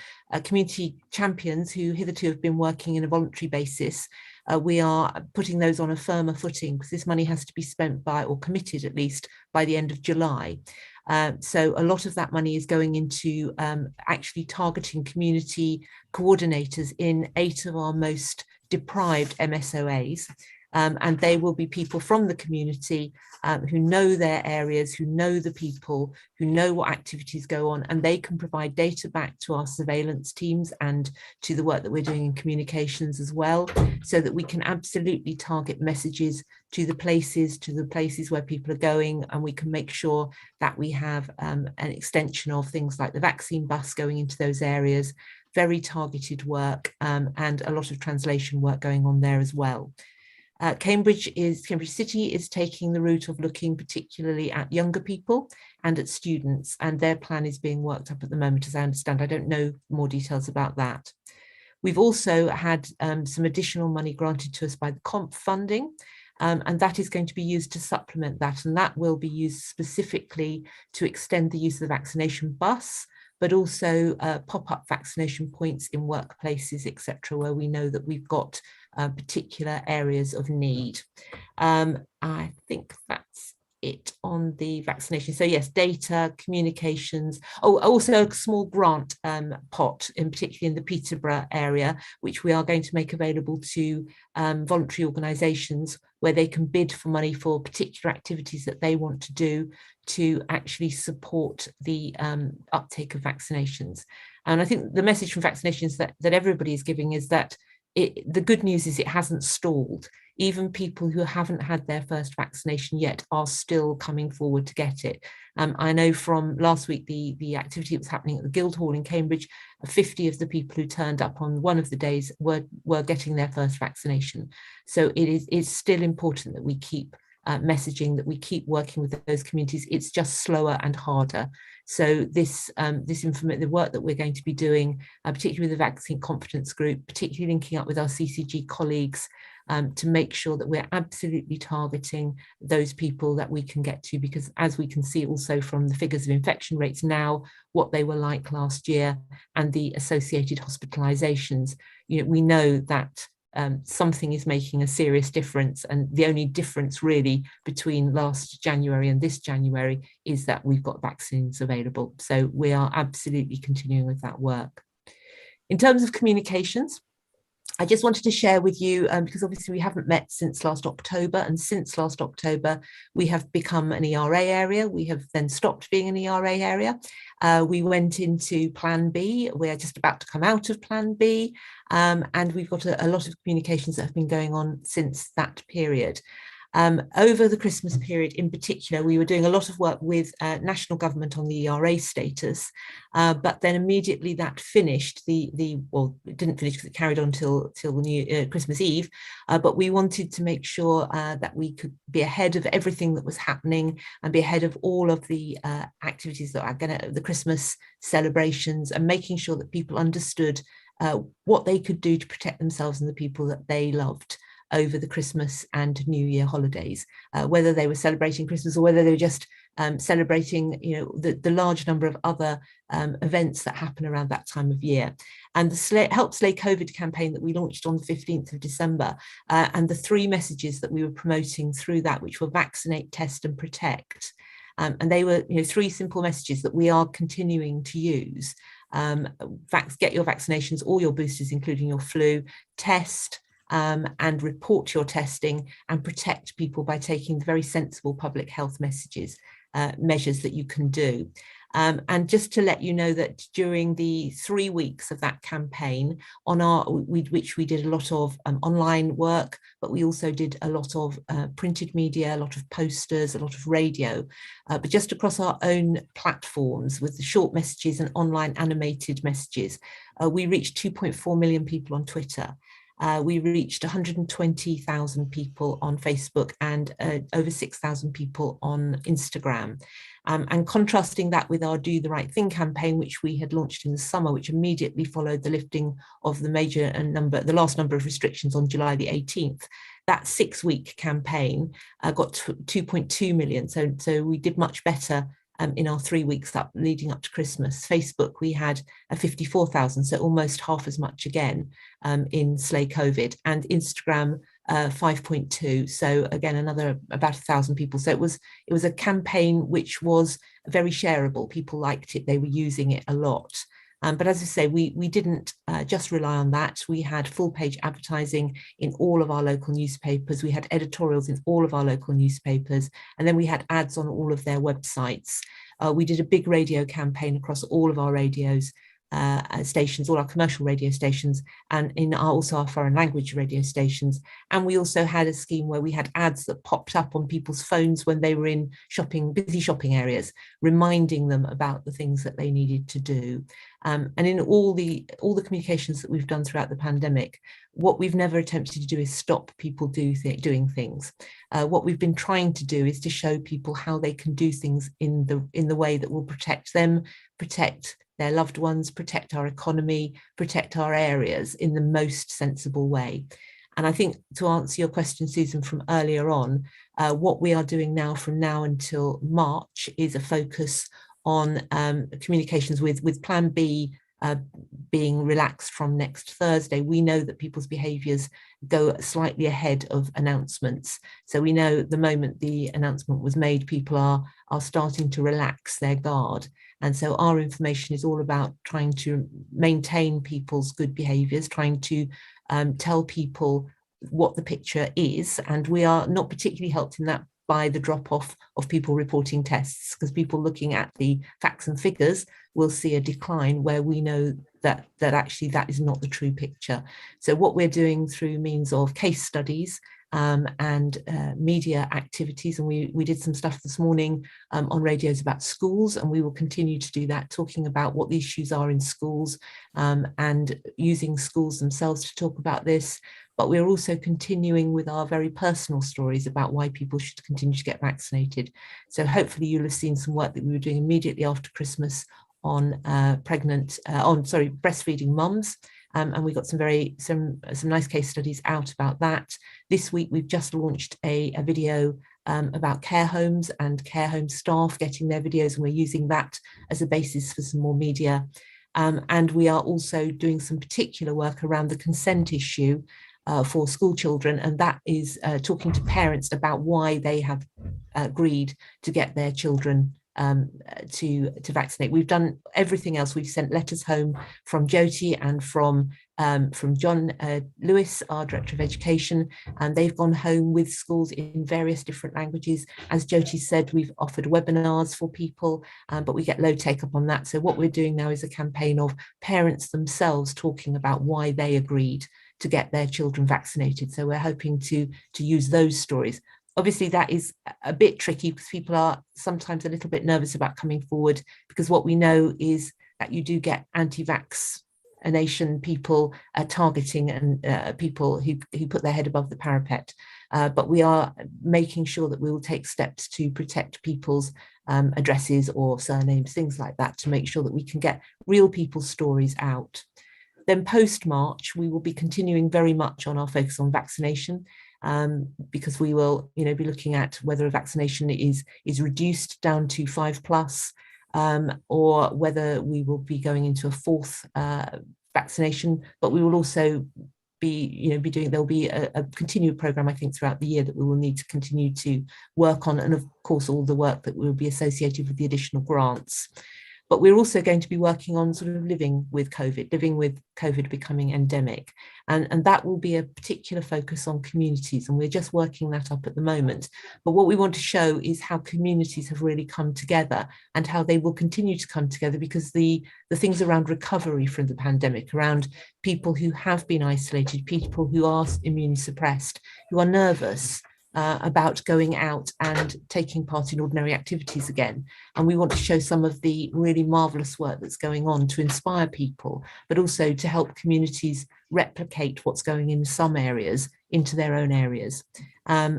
community champions who hitherto have been working in a voluntary basis. We are putting those on a firmer footing because this money has to be spent by, or committed at least, by the end of July. So a lot of that money is going into actually targeting community coordinators in 8 of our most deprived MSOAs. And they will be people from the community who know their areas, who know the people, who know what activities go on, and they can provide data back to our surveillance teams and to the work that we're doing in communications as well, so that we can absolutely target messages to the places where people are going, and we can make sure that we have an extension of things like the vaccine bus going into those areas, very targeted work, and a lot of translation work going on there as well. Cambridge City is taking the route of looking particularly at younger people and at students, and their plan is being worked up at the moment, as I understand. I don't know more details about that. We've also had some additional money granted to us by the COMP funding, and that is going to be used to supplement that, and that will be used specifically to extend the use of the vaccination bus, but also pop-up vaccination points in workplaces, etc., where we know that we've got particular areas of need. I think that's it on the vaccination. So yes, data, communications, also a small grant pot, in particularly in the Peterborough area, which we are going to make available to voluntary organisations where they can bid for money for particular activities that they want to do to actually support the uptake of vaccinations. And I think the message from vaccinations that everybody is giving is that the good news is it hasn't stalled. even people who haven't had their first vaccination yet are still coming forward to get it. I know from last week, the activity that was happening at the Guildhall in Cambridge, 50 of the people who turned up on one of the days were getting their first vaccination. So it's still important that we keep messaging, that we keep working with those communities. It's just slower and harder. So the work that we're going to be doing, particularly with the Vaccine Confidence Group, particularly linking up with our CCG colleagues, to make sure that we're absolutely targeting those people that we can get to, because as we can see also from the figures of infection rates now, what they were like last year and the associated hospitalizations, we know that something is making a serious difference, and the only difference really between last January and this January is that we've got vaccines available. So we are absolutely continuing with that work. In terms of communications, I just wanted to share with you, because obviously we haven't met since last October, and since last October we have become an ERA area. We have then stopped being an ERA area. We went into Plan B. We're just about to come out of Plan B, and we've got a lot of communications that have been going on since that period. Over the Christmas period in particular, we were doing a lot of work with national government on the ERA status, but then immediately that finished. Well, it didn't finish because it carried on till Christmas Eve, but we wanted to make sure that we could be ahead of everything that was happening and be ahead of all of the activities that are the Christmas celebrations, and making sure that people understood what they could do to protect themselves and the people that they loved over the Christmas and New Year holidays, whether they were celebrating Christmas or whether they were just celebrating, the large number of other events that happen around that time of year. And the Help Slay COVID campaign that we launched on the 15th of December, and the 3 messages that we were promoting through that, which were vaccinate, test and protect. And they were 3 simple messages that we are continuing to use. Get your vaccinations, all your boosters, including your flu, test, and report your testing, and protect people by taking the very sensible public health measures that you can do. And just to let you know that during the 3 weeks of that campaign, which we did a lot of online work, but we also did a lot of printed media, a lot of posters, a lot of radio, but just across our own platforms with the short messages and online animated messages, we reached 2.4 million people on Twitter. We reached 120,000 people on Facebook and over 6,000 people on Instagram. And contrasting that with our Do the Right Thing campaign, which we had launched in the summer, which immediately followed the lifting of the last number of restrictions on July the 18th. That 6-week campaign got 2.2 million. So we did much better in our 3 weeks leading up to Christmas. Facebook, we had 54,000, so almost half as much again in Slay COVID, and Instagram 5.2, so again another about 1,000 people. So it was a campaign which was very shareable. People liked it, they were using it a lot. But as I say, we didn't just rely on that. We had full page advertising in all of our local newspapers. We had editorials in all of our local newspapers, and then we had ads on all of their websites. We did a big radio campaign across all of our radios stations, all our commercial radio stations, and also our foreign language radio stations. And we also had a scheme where we had ads that popped up on people's phones when they were in busy shopping areas, reminding them about the things that they needed to do. And in all the communications that we've done throughout the pandemic, what we've never attempted to do is stop people doing things. What we've been trying to do is to show people how they can do things in the way that will protect them, protect their loved ones, protect our economy, protect our areas in the most sensible way. And I think, to answer your question, Susan, from earlier on, what we are doing now from now until March is a focus on communications with Plan B being relaxed from next Thursday. We know that people's behaviours go slightly ahead of announcements. So we know the moment the announcement was made, people are starting to relax their guard. And so our information is all about trying to maintain people's good behaviours, trying to tell people what the picture is. And we are not particularly helped in that by the drop-off of people reporting tests, because people looking at the facts and figures will see a decline where we know that actually that is not the true picture. So what we're doing through means of case studies, and media activities. And we did some stuff this morning on radios about schools, and we will continue to do that, talking about what the issues are in schools and using schools themselves to talk about this. But we're also continuing with our very personal stories about why people should continue to get vaccinated. So hopefully you'll have seen some work that we were doing immediately after Christmas on breastfeeding mums. And we got some nice case studies out about that. This week, we've just launched a video about care homes and care home staff getting their videos, and we're using that as a basis for some more media. And we are also doing some particular work around the consent issue for school children, and that is talking to parents about why they have agreed to get their children to vaccinate. We've done everything else. We've sent letters home from Jyoti and from John Lewis, our Director of Education, and they've gone home with schools in various different languages. As Jyoti said, we've offered webinars for people, but we get low take up on that. So what we're doing now is a campaign of parents themselves talking about why they agreed to get their children vaccinated. So we're hoping to use those stories. Obviously, that is a bit tricky because people are sometimes a little bit nervous about coming forward, because what we know is that you do get anti-vaccination people targeting and people who put their head above the parapet. But we are making sure that we will take steps to protect people's addresses or surnames, things like that, to make sure that we can get real people's stories out. Then post-March, we will be continuing very much on our focus on vaccination, because we will, be looking at whether a vaccination is reduced down to 5+, or whether we will be going into a fourth vaccination. But we will also be doing, there'll be a continued program, I think, throughout the year that we will need to continue to work on, and of course all the work that will be associated with the additional grants. But we're also going to be working on sort of living with COVID becoming endemic. And that will be a particular focus on communities. And we're just working that up at the moment. But what we want to show is how communities have really come together and how they will continue to come together, because the things around recovery from the pandemic, around people who have been isolated, people who are immunosuppressed, who are nervous, about going out and taking part in ordinary activities again. And we want to show some of the really marvellous work that's going on to inspire people, but also to help communities replicate what's going in some areas into their own areas.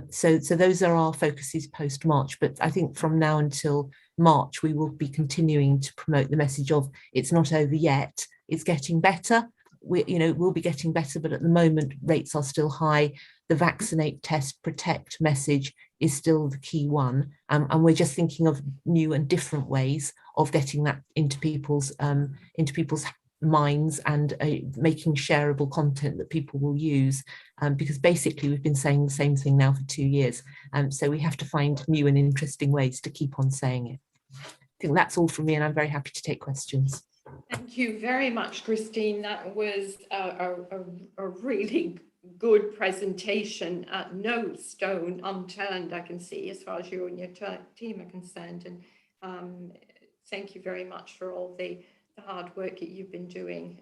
So those are our focuses post-March. But I think from now until March, we will be continuing to promote the message of it's not over yet, it's getting better. We'll be getting better, but at the moment, rates are still high. The vaccinate, test, protect message is still the key one. And we're just thinking of new and different ways of getting that into people's minds and making shareable content that people will use. Because basically we've been saying the same thing now for 2 years. So we have to find new and interesting ways to keep on saying it. I think that's all from me, and I'm very happy to take questions.
Thank you very much, Christine. That was a really good presentation. No stone unturned, I can see, as far as you and your team are concerned. And thank you very much for all the hard work that you've been doing.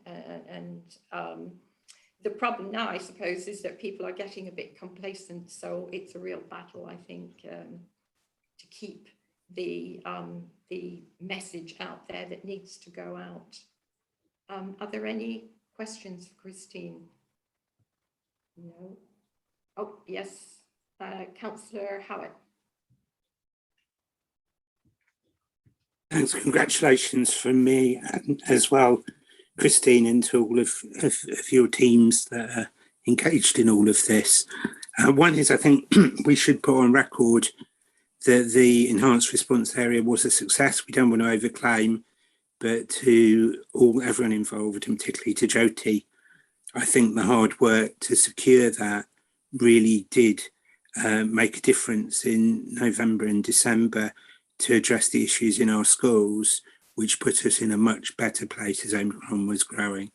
The problem now, I suppose, is that people are getting a bit complacent. So it's a real battle, I think, to keep the message out there that needs to go out. Are there any questions for Christine? No. Oh, yes, Councillor Howard.
Thanks. Congratulations from me as well, Christine, and to all of your teams that are engaged in all of this. One is, I think we should put on record that the enhanced response area was a success. We don't want to overclaim, but to everyone involved, and particularly to Jyoti, I think the hard work to secure that really did make a difference in November and December to address the issues in our schools, which put us in a much better place as Omicron was growing.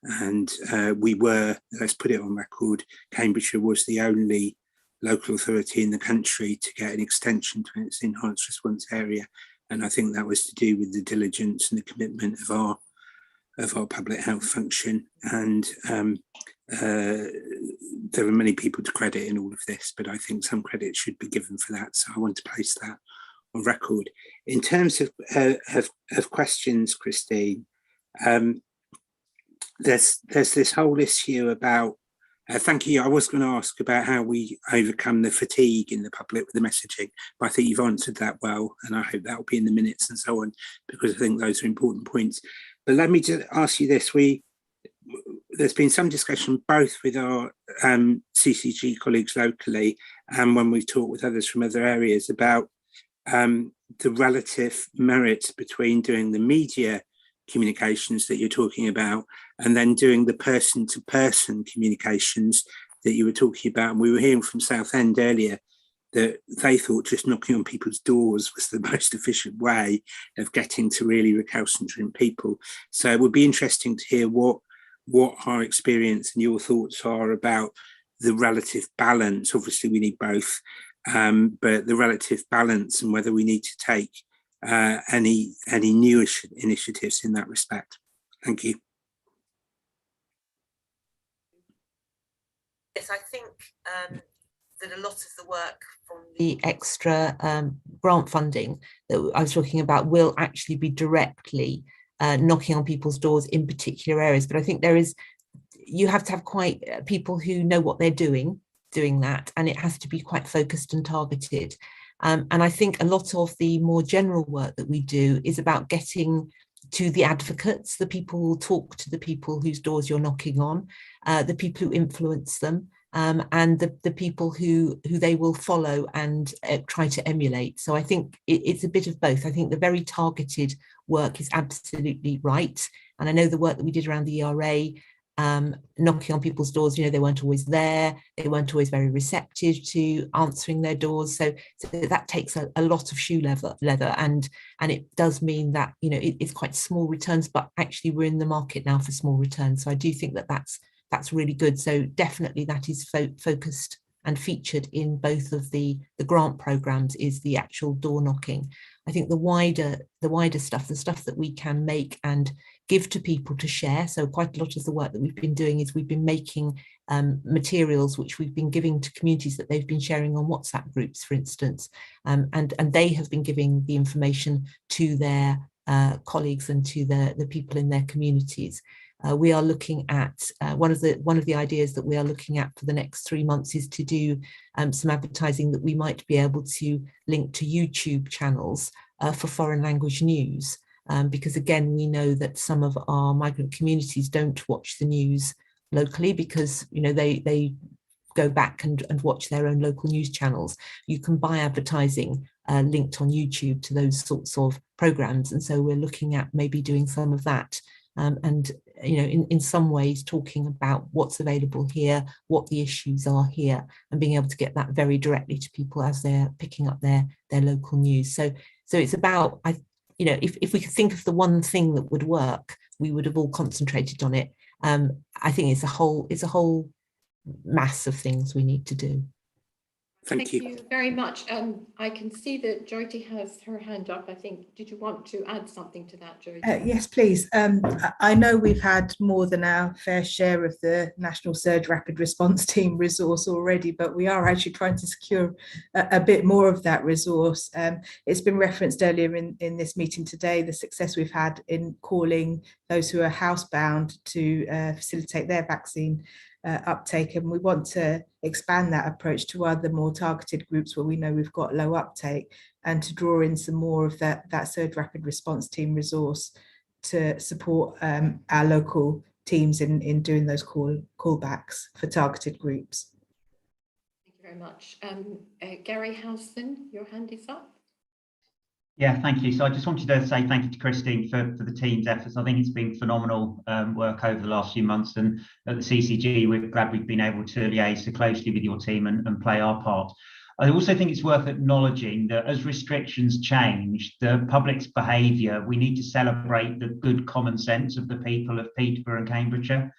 And we were, let's put it on record, Cambridgeshire was the only local authority in the country to get an extension to its enhanced response area. And I think that was to do with the diligence and the commitment of of our public health function, and there are many people to credit in all of this, but I think some credit should be given for that. So I want to place that on record. In terms of questions, Christine, there's this whole issue about, thank you, I was going to ask about how we overcome the fatigue in the public with the messaging, but I think you've answered that well, and I hope that will be in the minutes and so on, because I think those are important points. But let me just ask you this, there's been some discussion both with our CCG colleagues locally and when we've talked with others from other areas about the relative merits between doing the media communications that you're talking about and then doing the person-to-person communications that you were talking about. And we were hearing from Southend earlier that they thought just knocking on people's doors was the most efficient way of getting to really recalcitrant people. So it would be interesting to hear what our experience and your thoughts are about the relative balance. Obviously we need both, but the relative balance and whether we need to take any new initiatives in that respect. Thank you.
Yes, I think that a lot of the work from the extra grant funding that I was talking about will actually be directly knocking on people's doors in particular areas. But I think you have to have quite people who know what they're doing that, and it has to be quite focused and targeted. And I think a lot of the more general work that we do is about getting to the advocates, the people who talk to the people whose doors you're knocking on, the people who influence them, and the people who they will follow and try to emulate. So I think it's a bit of both. I think the very targeted work is absolutely right. And I know the work that we did around the ERA, knocking on people's doors, they weren't always there. They weren't always very receptive to answering their doors. So that takes a lot of shoe leather. And it does mean that, it's quite small returns, but actually we're in the market now for small returns. So I do think that that's really good. So definitely that is focused and featured in both of the grant programs is the actual door knocking. I think the wider stuff, the stuff that we can make and give to people to share. So quite a lot of the work that we've been doing is we've been making materials which we've been giving to communities that they've been sharing on WhatsApp groups, for instance, and they have been giving the information to their colleagues and to the people in their communities. We are looking at one of the ideas that we are looking at for the next 3 months is to do some advertising that we might be able to link to YouTube channels for foreign language news, because again we know that some of our migrant communities don't watch the news locally because they go back and watch their own local news channels. You can buy advertising linked on YouTube to those sorts of programs, and so we're looking at maybe doing some of that. And in some ways talking about what's available here, what the issues are here, and being able to get that very directly to people as they're picking up their local news. So it's about, if we could think of the one thing that would work, we would have all concentrated on it. I think it's a whole mass of things we need to do.
Thank you very much. I can see that Jyoti has her hand up. I think, did you want to add something to that, Jyoti?
Yes, please. I know we've had more than our fair share of the National Surge Rapid Response Team resource already, but we are actually trying to secure a bit more of that resource. It's been referenced earlier in this meeting today, the success we've had in calling those who are housebound to facilitate their vaccine uptake, and we want to expand that approach to other more targeted groups where we know we've got low uptake, and to draw in some more of that Surge Rapid Response Team resource to support our local teams in doing those callbacks for targeted groups.
Thank you very much. Gary Houston, your hand is up.
Yeah, thank you. So I just wanted to say thank you to Christine for the team's efforts. I think it's been phenomenal work over the last few months, and at the CCG, we're glad we've been able to liaise so closely with your team and play our part. I also think it's worth acknowledging that as restrictions change, the public's behaviour, we need to celebrate the good common sense of the people of Peterborough and Cambridgeshire,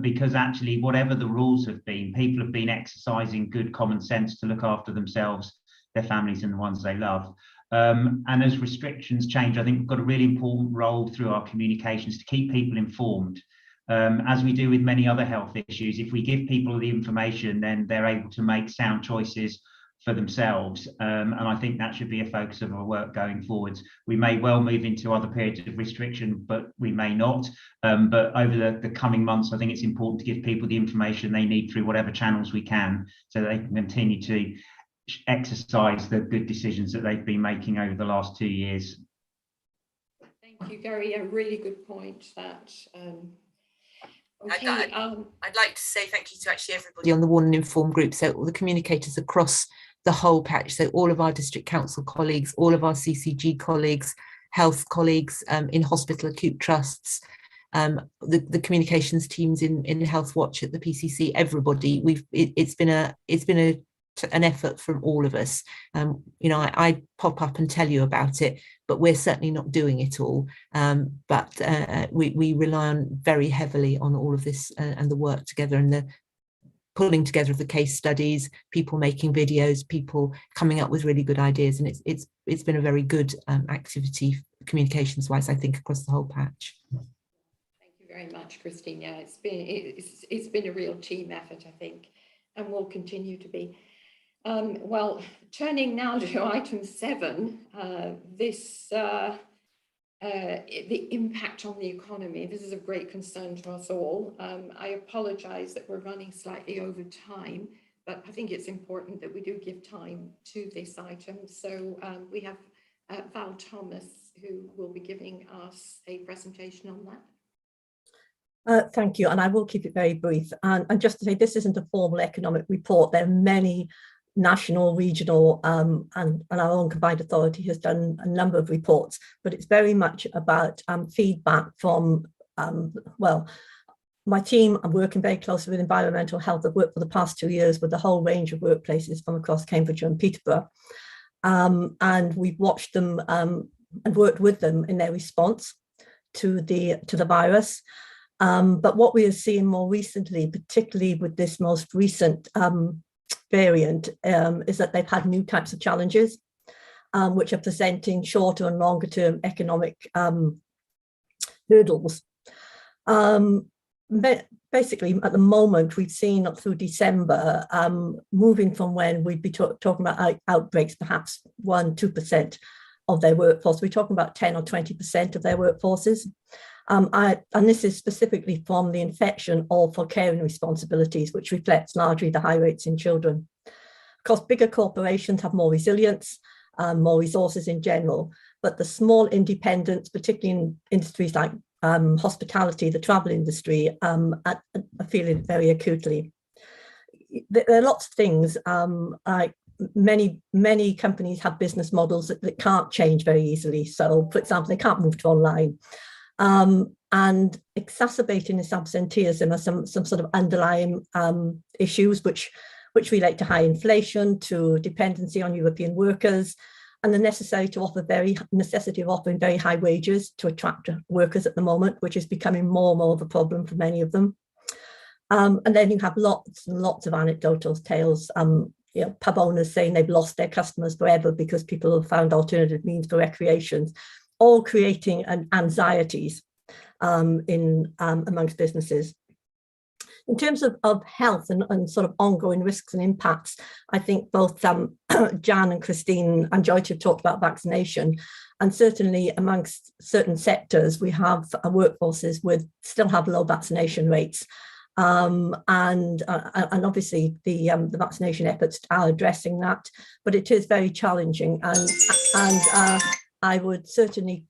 because actually, whatever the rules have been, people have been exercising good common sense to look after themselves, their families and the ones they love. And as restrictions change, I think we've got a really important role through our communications to keep people informed. As we do with many other health issues, if we give people the information, then they're able to make sound choices for themselves. And I think that should be a focus of our work going forwards. We may well move into other periods of restriction, but we may not. But over the coming months, I think it's important to give people the information they need through whatever channels we can, so they can continue to exercise the good decisions that they've been making over the last 2 years.
Thank you, Gary. A really good point. That okay.
I'd like to say thank you to actually everybody on the Warn and Inform group, so all the communicators across the whole patch, so all of our district council colleagues, all of our CCG colleagues, health colleagues in hospital acute trusts, the communications teams in Health Watch at the PCC, everybody. It's been an effort from all of us. You know, I pop up and tell you about it, but we're certainly not doing it all. But we rely on very heavily on all of this and the work together and the pulling together of the case studies, people making videos, people coming up with really good ideas, and it's been a very good activity communications wise, I think, across the whole patch.
Thank you very much, Christine. Yeah, it's been a real team effort, I think, and will continue to be. Well, turning now to item 7, the impact on the economy. This is of great concern to us all. I apologise that we're running slightly over time, but I think it's important that we do give time to this item. So we have Val Thomas, who will be giving us a presentation on that.
Thank you, and I will keep it very brief. And just to say, this isn't a formal economic report. There are many national, regional, and our own combined authority has done a number of reports, but it's very much about feedback from, well, my team. I'm working very closely with environmental health. I've worked for the past 2 years with a whole range of workplaces from across Cambridgeshire and Peterborough. And we've watched them and worked with them in their response to the virus. But what we are seeing more recently, particularly with this most recent variant, is that they've had new types of challenges, which are presenting shorter and longer term economic hurdles. Basically, at the moment, we've seen up through December, moving from when we'd be talking about outbreaks, perhaps 1-2% of their workforce, we're talking about 10 or 20% of their workforces. And this is specifically from the infection or for caring responsibilities, which reflects largely the high rates in children. Of course, bigger corporations have more resilience, more resources in general, but the small independents, particularly in industries like hospitality, the travel industry, are feeling very acutely. There are lots of things, like many companies have business models that can't change very easily. So, for example, they can't move to online. And exacerbating this absenteeism are some sort of underlying issues which relate to high inflation, to dependency on European workers, and the necessity of offering very high wages to attract workers at the moment, which is becoming more and more of a problem for many of them. And then you have lots and lots of anecdotal tales. You know, pub owners saying they've lost their customers forever because people have found alternative means for recreation, all creating anxieties amongst businesses. In terms of health and sort of ongoing risks and impacts, I think both Jan and Christine and Joyce have talked about vaccination, and certainly amongst certain sectors, we have workforces still have low vaccination rates. And obviously the vaccination efforts are addressing that, but it is very challenging. And I would certainly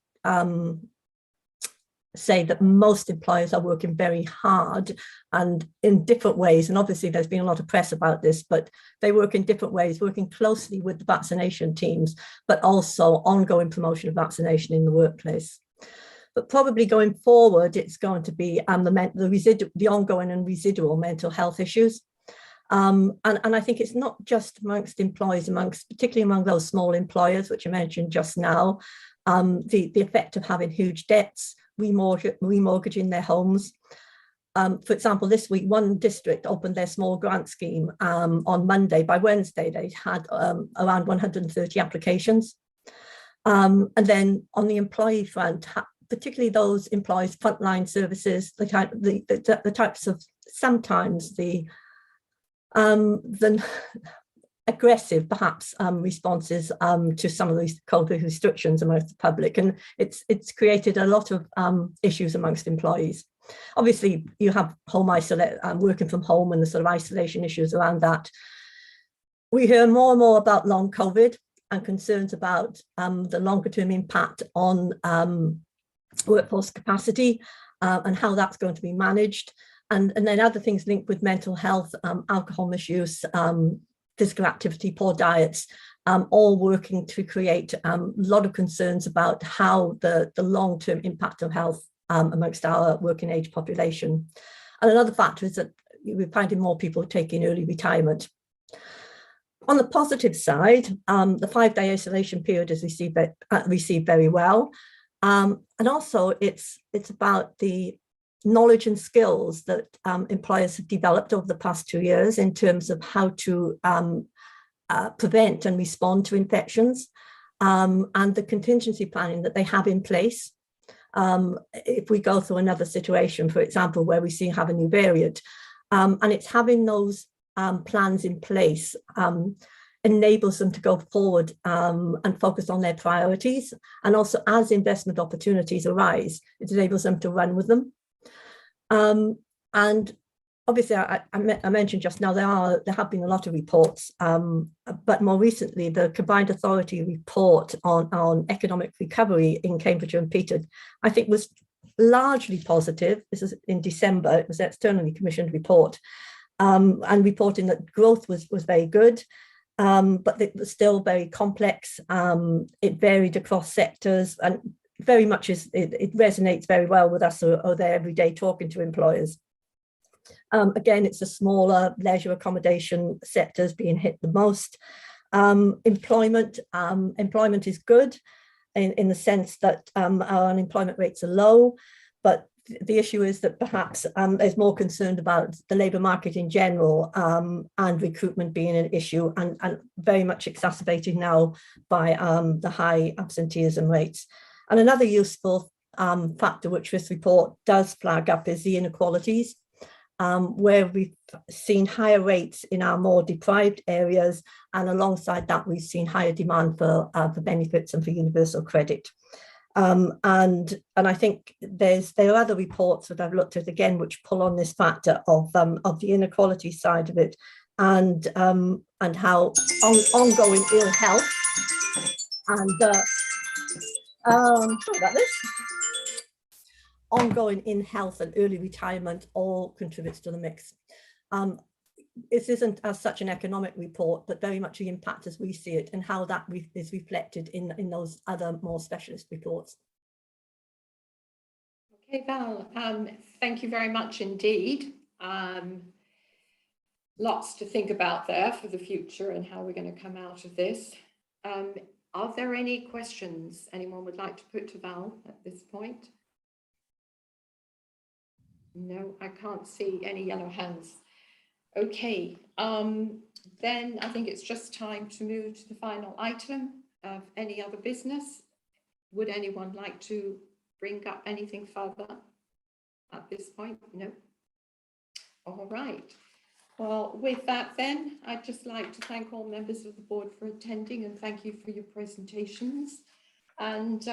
say that most employers are working very hard and in different ways. And obviously there's been a lot of press about this, but they work in different ways, working closely with the vaccination teams, but also ongoing promotion of vaccination in the workplace. But probably going forward, it's going to be the ongoing and residual mental health issues. And I think it's not just amongst employees, particularly among those small employers, which I mentioned just now, the effect of having huge debts, remortgaging their homes. For example, this week, one district opened their small grant scheme on Monday. By Wednesday, they had around 130 applications. And then on the employee front, particularly those employees frontline services, the types of sometimes the aggressive perhaps responses to some of these COVID restrictions amongst the public, and it's created a lot of issues amongst employees. Obviously, you have home isolate, working from home, and the sort of isolation issues around that. We hear more and more about long COVID and concerns about the longer term impact on workforce capacity and how that's going to be managed. And then other things linked with mental health, alcohol misuse, physical activity, poor diets, all working to create a lot of concerns about how the long-term impact of health amongst our working age population. And another factor is that we're finding more people taking early retirement. On the positive side, the 5-day isolation period is received very well. And also it's about the knowledge and skills that employers have developed over the past 2 years in terms of how to prevent and respond to infections, and the contingency planning that they have in place. If we go through another situation, for example, where we have a new variant, and it's having those plans in place enables them to go forward and focus on their priorities. And also as investment opportunities arise, it enables them to run with them. And obviously, I mentioned just now, there have been a lot of reports, but more recently, the Combined Authority report on economic recovery in Cambridgeshire and Peterborough, I think was largely positive. This is in December, it was an externally commissioned report, and reporting that growth was very good, but it was still very complex. It varied across sectors, and very much it resonates very well with us who are there every day talking to employers. Again, it's the smaller leisure accommodation sectors being hit the most. Employment is good in the sense that our unemployment rates are low, but the issue is that perhaps there's more concerned about the labour market in general, and recruitment being an issue, and very much exacerbated now by the high absenteeism rates. And another useful factor which this report does flag up is the inequalities, where we've seen higher rates in our more deprived areas, and alongside that we've seen higher demand for benefits and for universal credit. And I think there are other reports that I've looked at again which pull on this factor of the inequality side of it, and how ongoing ill health and sorry about this. Ongoing in health and early retirement all contributes to the mix. This isn't as such an economic report, but very much the impact as we see it and how that is reflected in those other more specialist reports.
Okay, Val, thank you very much indeed. Lots to think about there for the future and how we're going to come out of this. Are there any questions anyone would like to put to Val at this point? No, I can't see any yellow hands. Okay, then I think it's just time to move to the final item of any other business. Would anyone like to bring up anything further at this point? No. All right. Well, with that then, I'd just like to thank all members of the board for attending, and thank you for your presentations. And